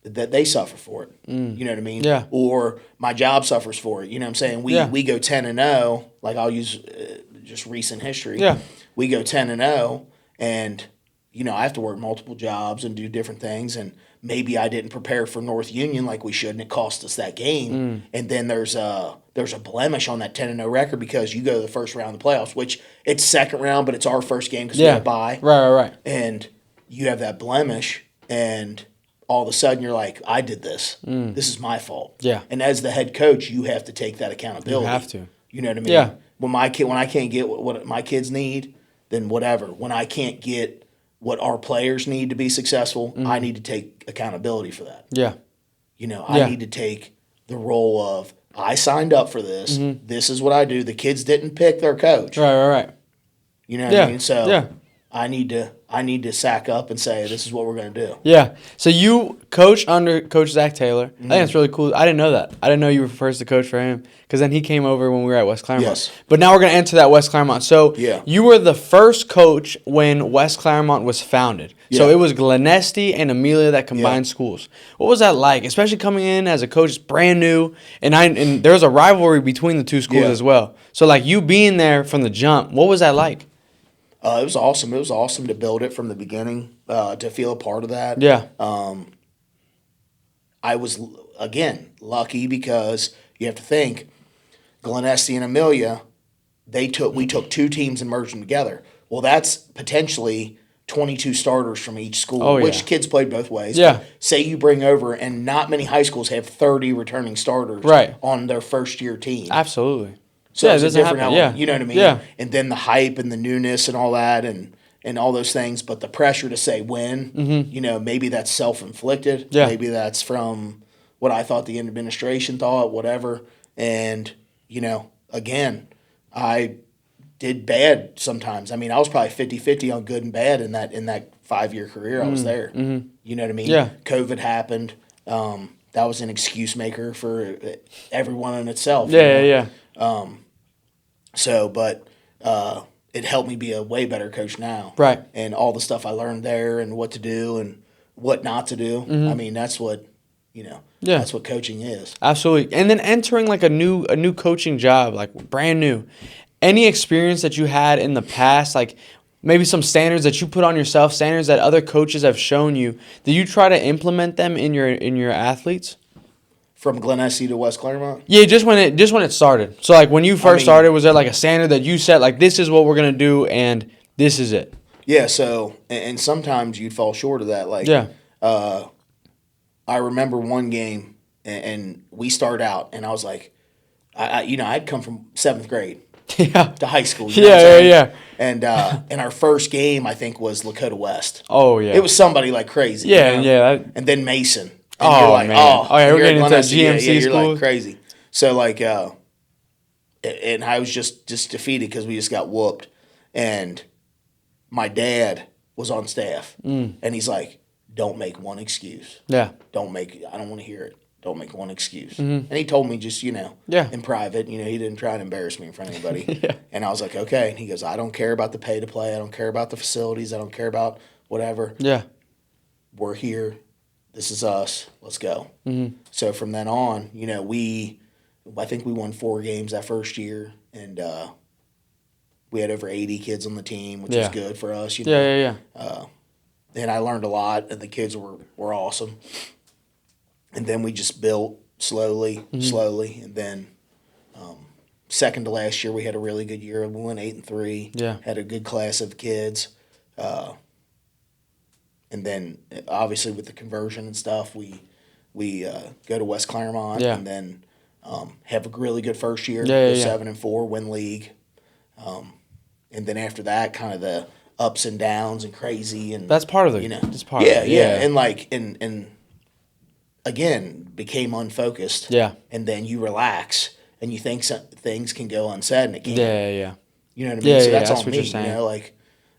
that they suffer for it. You know what I mean? Yeah. Or my job suffers for it. You know what I'm saying? We go 10-0, like I'll use just recent history. Yeah. We go 10-0, and I have to work multiple jobs and do different things, and maybe I didn't prepare for North Union like we should, and it cost us that game. And then there's a blemish on that 10-0 record because you go to the first round of the playoffs, which it's second round, but it's our first game because we had a bye. Right. And you have that blemish, and all of a sudden you're like, I did this. This is my fault. Yeah. And as the head coach, you have to take that accountability. You have to. You know what I mean? Yeah. When I can't get what my kids need, then whatever. When I can't get what our players need to be successful, I need to take accountability for that. Yeah. I need to take the role of, I signed up for this. This is what I do. The kids didn't pick their coach. Right. You know what I mean? So I need to sack up and say, this is what we're going to do. Yeah. So you coach under Coach Zach Taylor. I think that's really cool. I didn't know that. I didn't know you were first to coach for him because then he came over when we were at West Claremont. Yes. But now we're going to enter that West Claremont. So you were the first coach when West Claremont was founded. Yeah. So it was Glenesty and Amelia that combined schools. What was that like, especially coming in as a coach, it's brand new, and there's a rivalry between the two schools as well. So like you being there from the jump, what was that like? It was awesome. It was awesome to build it from the beginning, to feel a part of that. Yeah. I was, again, lucky because you have to think, Glen Estee and Amelia, we took 2 teams and merged them together. Well, that's potentially 22 starters from each school, which kids played both ways. Yeah. But say you bring over, and not many high schools have 30 returning starters on their first-year team. Absolutely. So it's a different element. You know what I mean? Yeah. And then the hype and the newness and all that and all those things, but the pressure to say win, maybe that's self-inflicted. Yeah. Maybe that's from what I thought the administration thought, whatever. And, again, I did bad sometimes. I mean, I was probably 50-50 on good and bad in that 5-year career I was there. Mm-hmm. You know what I mean? Yeah. COVID happened. That was an excuse maker for everyone in itself. Yeah. So, but it helped me be a way better coach now. Right. And all the stuff I learned there and what to do and what not to do. Mm-hmm. I mean, that's what, that's what coaching is. Absolutely. And then entering like a new coaching job, like brand new. Any experience that you had in the past, like maybe some standards that you put on yourself, standards that other coaches have shown you, did you try to implement them in your athletes? From Glen Estee to West Claremont? Yeah, just when it started. So like when you first started, was there like a standard that you set, like this is what we're gonna do and this is it? Yeah. So and sometimes you'd fall short of that. Like I remember one game and we started out and I was like, I'd come from 7th grade to high school. Yeah. And our first game I think was Lakota West. Oh yeah. It was somebody like crazy. Yeah. And then Mason. And oh, you're like, man. We're getting into GMC you're school. like crazy. So like, and I was just defeated because we just got whooped. And my dad was on staff, and he's like, "Don't make one excuse. Yeah. I don't want to hear it. Don't make one excuse." Mm-hmm. And he told me just in private. He didn't try to embarrass me in front of anybody. Yeah. And I was like, okay. And he goes, "I don't care about the pay to play. I don't care about the facilities. I don't care about whatever. Yeah. We're here. This is us. Let's go." Mm-hmm. So from then on, I think we won 4 games that first year, and we had over 80 kids on the team, which was good for us. Yeah. And I learned a lot, and the kids were awesome. And then we just built slowly, and then second to last year we had a really good year. We went 8-3. Yeah, had a good class of kids. And then, obviously, with the conversion and stuff, we go to West Claremont and then have a really good first year. 7-4, win league. And then after that, kind of the ups and downs and crazy. And that's part of it. It's part of it. Yeah. And, and again, became unfocused. Yeah. And then you relax and you think things can go unsaid and it can't. Yeah. You know what I mean? So that's on what me. You're saying.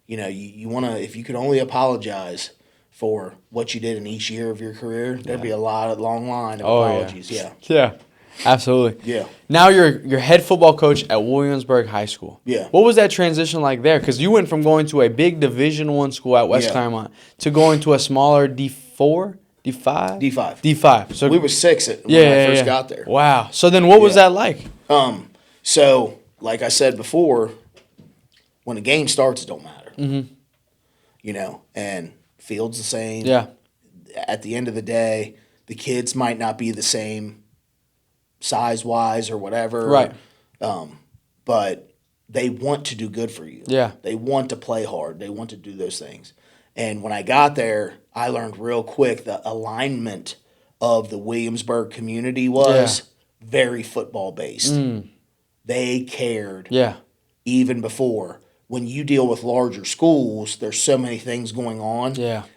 You want to, if you could only apologize for what you did in each year of your career, there'd be a long line of apologies. Yeah, absolutely. Yeah. Now you're head football coach at Williamsburg High School. Yeah. What was that transition like there? Because you went from going to a big Division I school at West Claremont to going to a smaller D4, D5? D5. So we were 6 when I first got there. Wow. So then what was that like? So like I said before, when the game starts, it don't matter. Mm-hmm. And field's the same. Yeah. At the end of the day, the kids might not be the same size-wise or whatever. Right. But they want to do good for you. Yeah. They want to play hard. They want to do those things. And when I got there, I learned real quick the alignment of the Williamsburg community was very football-based. They cared even before. When you deal with larger schools, there's so many things going on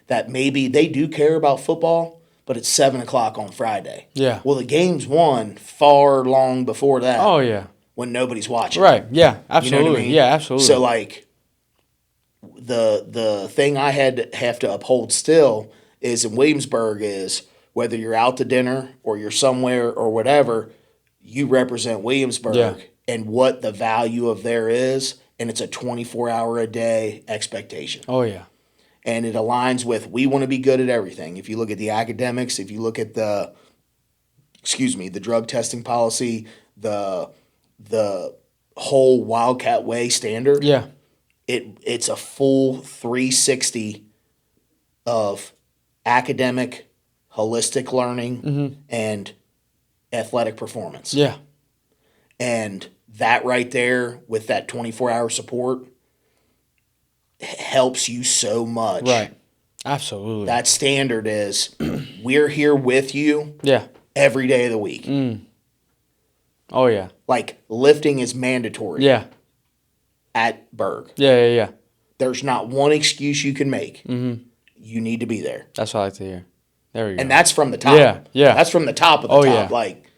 that maybe they do care about football, but it's 7 o'clock on Friday. Yeah. Well, the game's won far long before that. Oh, yeah. When nobody's watching. Right. Yeah, absolutely. You know what I mean? Yeah, absolutely. So, the thing I have to uphold still is in Williamsburg is whether you're out to dinner or you're somewhere or whatever, you represent Williamsburg and what the value of there is. And it's a 24-hour-a-day expectation. Oh, yeah. And it aligns with we want to be good at everything. If you look at the academics, if you look at the drug testing policy, the whole Wildcat Way standard, it's a full 360 of academic, holistic learning, and athletic performance. Yeah. And that right there with that 24-hour support helps you so much. Right. Absolutely. That standard is we're here with you every day of the week. Oh, yeah. Like, lifting is mandatory at Berg. Yeah. There's not one excuse you can make. You need to be there. That's what I like to hear. There we go. And that's from the top. Yeah. That's from the top of the top. Yeah. Like,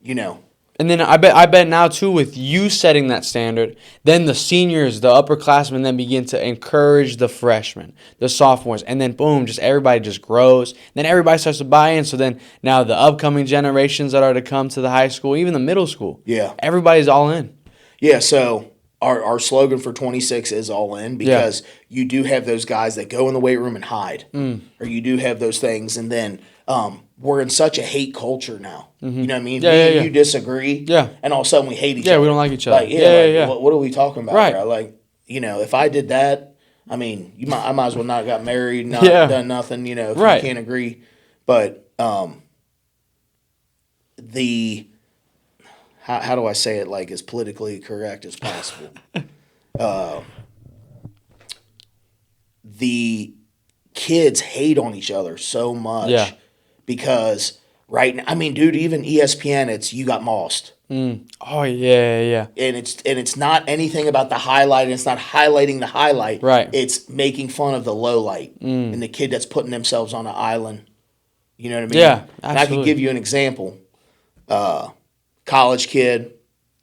you know. And then I bet now, too, with you setting that standard, then the seniors, the upperclassmen then begin to encourage the freshmen, the sophomores, and then, boom, just everybody just grows. Then everybody starts to buy in. So then now the upcoming generations that are to come to the high school, even the middle school, everybody's all in. Yeah, so our slogan for 26 is all in because you do have those guys that go in the weight room and hide, or you do have those things, and then we're in such a hate culture now. You know what I mean? You disagree, and all of a sudden we hate each other. Yeah, we don't like each other. Like, what are we talking about? Right. Bro? Like, you know, if I did that, I mean, I might as well not got married, not done nothing. You know, if you can't agree. But how do I say it like as politically correct as possible? The kids hate on each other so much because I mean, dude, even ESPN, it's you got mossed. Oh yeah. And it's not anything about the highlight, and it's not highlighting the highlight. Right. It's making fun of the low light and the kid that's putting themselves on an island. You know what I mean? Yeah, absolutely. And I can give you an example. College kid,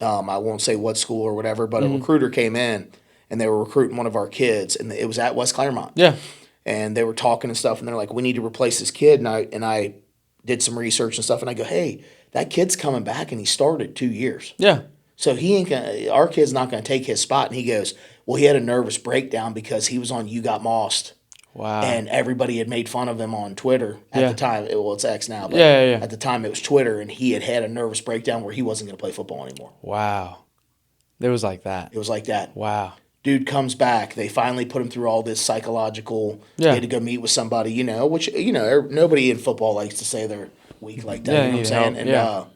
I won't say what school or whatever, but a recruiter came in and they were recruiting one of our kids, and it was at West Claremont. Yeah. And they were talking and stuff, and they're like, "We need to replace this kid." And I did some research and stuff, and I go, "Hey, that kid's coming back, and he started 2 years. Yeah. So our kid's not gonna take his spot." And he goes, "Well, he had a nervous breakdown because he was on You Got Mossed." Wow. And everybody had made fun of him on Twitter at the time. Well, it's X now, but yeah. At the time it was Twitter, and he had a nervous breakdown where he wasn't going to play football anymore. Wow. It was like that. It was like that. Wow. Dude comes back. They finally put him through all this psychological. He had to go meet with somebody, which, nobody in football likes to say they're weak like that. You know what I'm saying?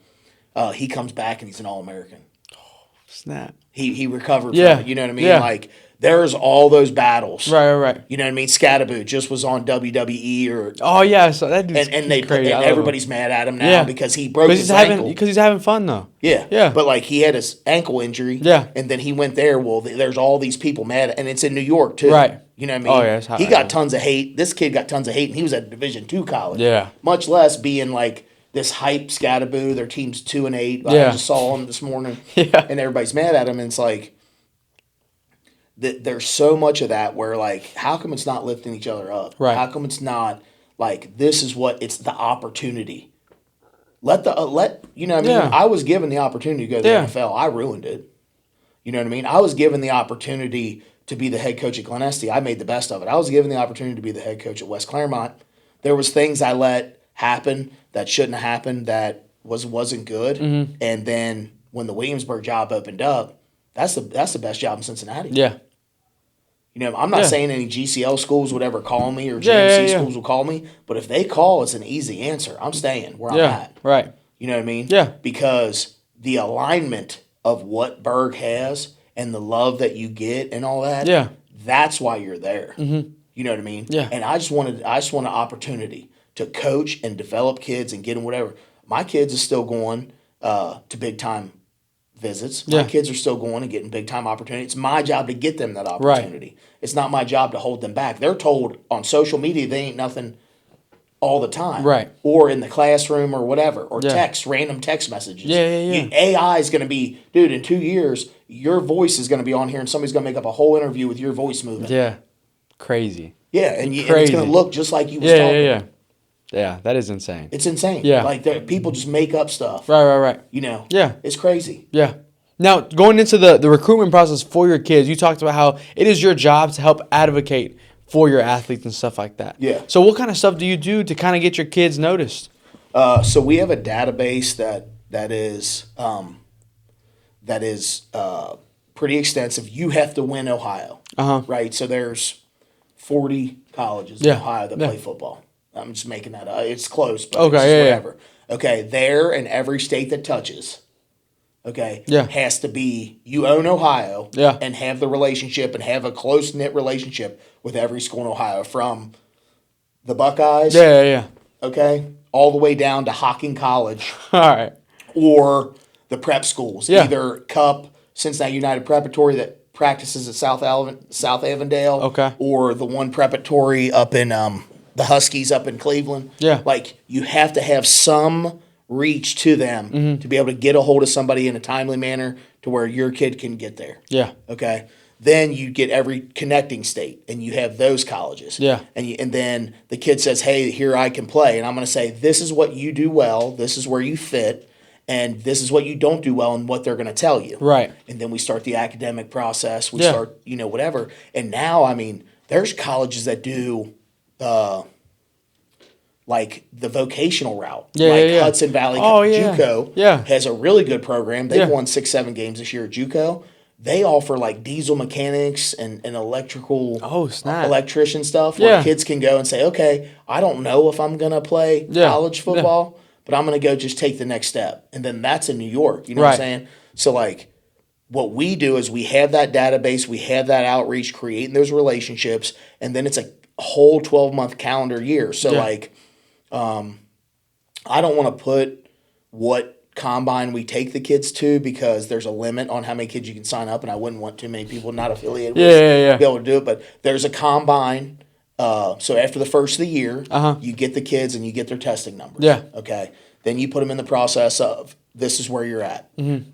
And he comes back, and he's an All-American. Oh, snap. He recovered from it. You know what I mean? Yeah. Like, there's all those battles. Right. You know what I mean? Scatterboot just was on WWE or. Oh yeah, so that dude's crazy. And everybody's mad at him now because he broke his ankle. Because he's having fun though. Yeah. But like he had his ankle injury. Yeah. And then he went there. Well, there's all these people mad, and it's in New York too. Right. You know what I mean? Oh yeah. He got tons of hate. This kid got tons of hate, and he was at Division II college. Yeah. Much less being like this hype scatterboo. Their team's 2-8. I just saw him this morning. Yeah. And everybody's mad at him, and it's like. There's so much of that where, like, how come it's not lifting each other up? Right. How come it's not, like, this is what, it's the opportunity. You know what I mean? Yeah. I was given the opportunity to go to the NFL. I ruined it. You know what I mean? I was given the opportunity to be the head coach at Glen Estee. I made the best of it. I was given the opportunity to be the head coach at West Claremont. There was things I let happen that shouldn't have happened that wasn't good. Mm-hmm. And then when the Williamsburg job opened up, that's the best job in Cincinnati. Yeah. You know, I'm not saying any GCL schools would ever call me or GMC schools will call me, but if they call, it's an easy answer. I'm staying where I'm at. Right. You know what I mean? Yeah. Because the alignment of what Berg has and the love that you get and all that, that's why you're there. Mm-hmm. You know what I mean? Yeah. And I just want an opportunity to coach and develop kids and get them whatever. My kids are still going to big time visits. My kids are still going and getting big time opportunities. It's my job to get them that opportunity. Right. It's not my job to hold them back. They're told on social media they ain't nothing all the time. Right. Or in the classroom or whatever. Or random text messages. Yeah. AI is going to be, dude, in 2 years, your voice is going to be on here and somebody's going to make up a whole interview with your voice moving. Yeah. Crazy. Yeah, and it's going to look just like you was talking. Yeah. Yeah, that is insane. It's insane. Yeah. Like, people just make up stuff. Right. You know? Yeah. It's crazy. Yeah. Now, going into the recruitment process for your kids, you talked about how it is your job to help advocate for your athletes and stuff like that. Yeah. So what kind of stuff do you do to kind of get your kids noticed? So we have a database that is pretty extensive. You have to win Ohio. right? So there's 40 colleges in Ohio that play football. I'm just making that up. It's close, but it's just whatever. Okay, there and every state that touches, has to be, you own Ohio and have the relationship and have a close-knit relationship with every school in Ohio, from the Buckeyes, all the way down to Hocking College. All right. Or the prep schools, either Cup, Cincinnati United Preparatory that practices at South Avondale, or the one preparatory up in the Huskies up in Cleveland. Yeah. Like, you have to have some reach to them to be able to get a hold of somebody in a timely manner to where your kid can get there. Yeah. Okay. Then you get every connecting state, and you have those colleges. Yeah. And then the kid says, hey, here I can play. And I'm going to say, this is what you do well. This is where you fit. And this is what you don't do well and what they're going to tell you. Right. And then we start the academic process. We start, whatever. And now, I mean, there's colleges that do like the vocational route. Hudson Valley JUCO has a really good program. They've won 6-7 games this year at JUCO. They offer like diesel mechanics and electrical electrician stuff where kids can go and say, okay, I don't know if I'm going to play college football, but I'm going to go just take the next step. And then that's in New York. You know what I'm saying? So, like, what we do is we have that database, we have that outreach, creating those relationships, and then it's a whole 12-month calendar year. So, like, I don't want to put what combine we take the kids to, because there's a limit on how many kids you can sign up, and I wouldn't want too many people not affiliated with be able to do it. But there's a combine. So after the first of the year, you get the kids and you get their testing numbers. Yeah. Okay. Then you put them in the process of, this is where you're at.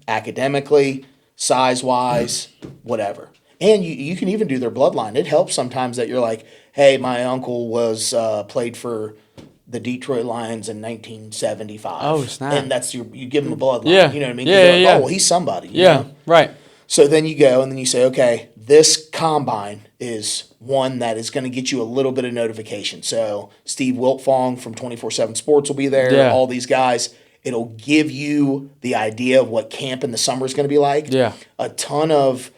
Academically, size-wise, whatever. And you can even do their bloodline. It helps sometimes that you're like, hey, my uncle was played for the Detroit Lions in 1975. Oh, snap. And that's you give them a bloodline. Yeah. You know what I mean? Oh, well, he's somebody. You know? Right. So then you go and then you say, okay, this combine is one that is going to get you a little bit of notification. So Steve Wiltfong from 24/7 Sports will be there. Yeah. All these guys. It'll give you the idea of what camp in the summer is going to be like. Yeah. A ton of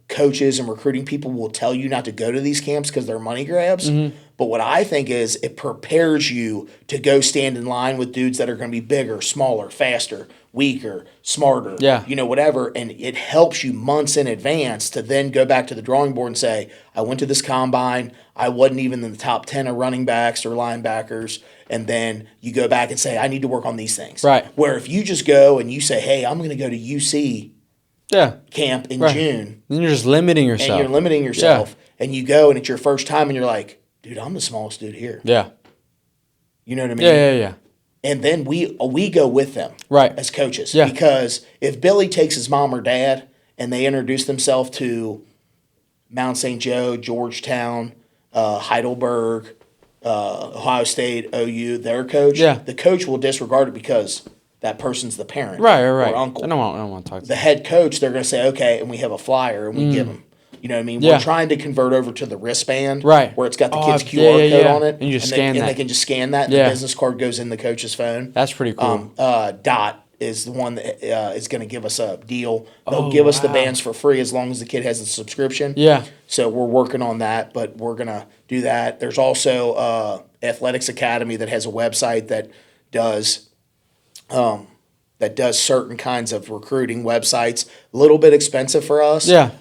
coaches and recruiting people will tell you not to go to these camps because they're money grabs. But what I think is it prepares you to go stand in line with dudes that are going to be bigger, smaller, faster, weaker, smarter, whatever. And it helps you months in advance to then go back to the drawing board and say, I went to this combine. I wasn't even in the top 10 of running backs or linebackers. And then you go back and say, I need to work on these things. Right. Where if you just go and you say, hey, I'm going to go to UC camp in June. Then you're just limiting yourself. And you're limiting yourself. And you go and it's your first time and you're like, dude, I'm the smallest dude here. Yeah. You know what I mean? Yeah. And then we go with them as coaches. Yeah. Because if Billy takes his mom or dad and they introduce themselves to Mount St. Joe, Georgetown, Heidelberg, Ohio State, OU, their coach, the coach will disregard it because that person's the parent or uncle. I don't want to talk to the head coach, they're going to say, okay, and we have a flyer and we give them. You know what I mean? Yeah. We're trying to convert over to the wristband where it's got the kid's QR code on it. And you just scan that. And they can just scan that. And the business card goes in the coach's phone. That's pretty cool. Dot is the one that is going to give us a deal. They'll give us the bands for free as long as the kid has a subscription. Yeah. So we're working on that, but we're going to do that. There's also Athletics Academy that has a website that does certain kinds of recruiting websites. A little bit expensive for us. Yeah.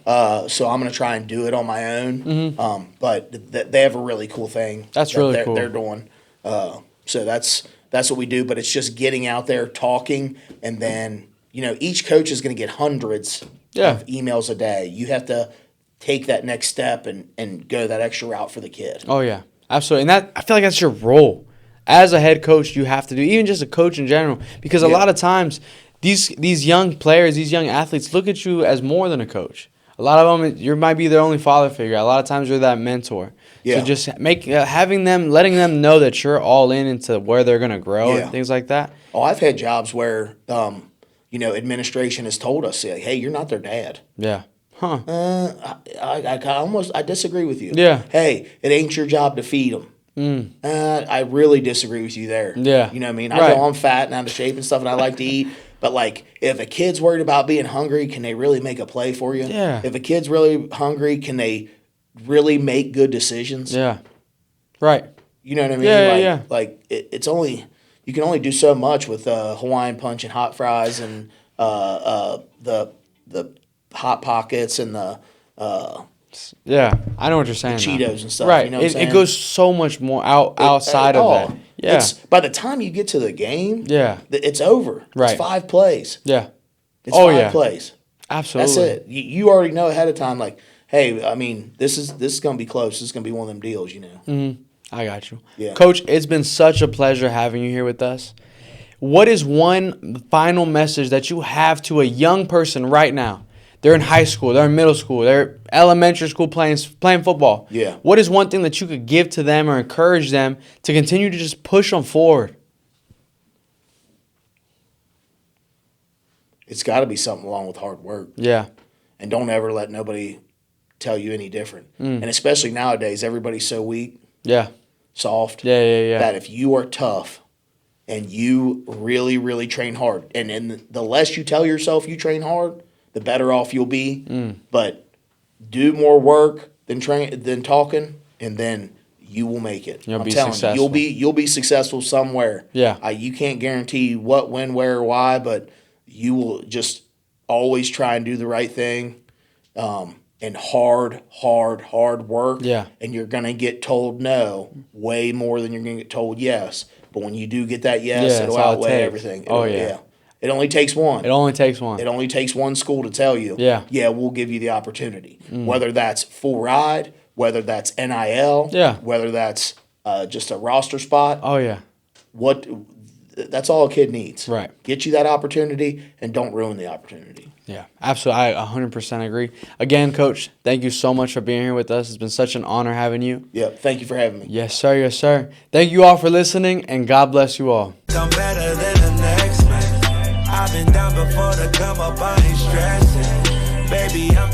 So I'm going to try and do it on my own. But they have a really cool thing. That's really cool. They're doing. So that's what we do. But it's just getting out there, talking, and then each coach is going to get hundreds of emails a day. You have to take that next step and go that extra route for the kid. Oh yeah, absolutely. And I feel like that's your role. As a head coach, you have to do, even just a coach in general, because a lot of times these young players, these young athletes look at you as more than a coach. A lot of them, you might be their only father figure. A lot of times you're that mentor. Yeah. So just letting them know that you're all into where they're going to grow and things like that. Oh, I've had jobs where, administration has told us, hey, you're not their dad. Yeah. Huh. I disagree with you. Yeah. Hey, it ain't your job to feed them. I really disagree with you there. Yeah. You know what I mean? I know I'm fat and out of shape and stuff and I like to eat, But, like, if a kid's worried about being hungry, can they really make a play for you? Yeah. If a kid's really hungry, can they really make good decisions? Yeah. Right. You know what I mean? Yeah. Like it's only you can only do so much with Hawaiian punch and hot fries and the hot pockets and the yeah, I know what you're saying. Cheetos and stuff. Right. You know what it goes so much more outside of that. Yeah. By the time you get to the game, yeah, it's over. Right. It's 5 plays. Yeah. It's 5 plays. Absolutely. That's it. You already know ahead of time, like, hey, I mean, this is going to be close. This is going to be one of them deals, you know. Mm-hmm. I got you. Yeah. Coach, it's been such a pleasure having you here with us. What is one final message that you have to a young person right now? They're in high school, they're in middle school, they're elementary school playing football. Yeah. What is one thing that you could give to them or encourage them to continue to just push them forward? It's got to be something along with hard work. Yeah. And don't ever let nobody tell you any different. And especially nowadays, everybody's so weak. Yeah. Soft. Yeah. That if you are tough and you really, really train hard, and the less you tell yourself you train hard, the better off you'll be. But do more work than talking, and then you will make it. You'll be successful. You'll be successful somewhere. Yeah. You can't guarantee what, when, where, or why, but you will just always try and do the right thing. And hard work. Yeah. And you're going to get told no way more than you're going to get told yes. But when you do get that yes, it'll outweigh everything. It only takes one. It only takes one. It only takes one school to tell you, yeah, we'll give you the opportunity. Whether that's full ride, whether that's NIL, whether that's just a roster spot. Oh, yeah. That's all a kid needs. Right. Get you that opportunity and don't ruin the opportunity. Yeah, absolutely. I 100% agree. Again, Coach, thank you so much for being here with us. It's been such an honor having you. Yeah, thank you for having me. Yes, sir. Yes, sir. Thank you all for listening, and God bless you all. I'm better than the next man. I've been down before to come up, I ain't stressing. Baby, I'm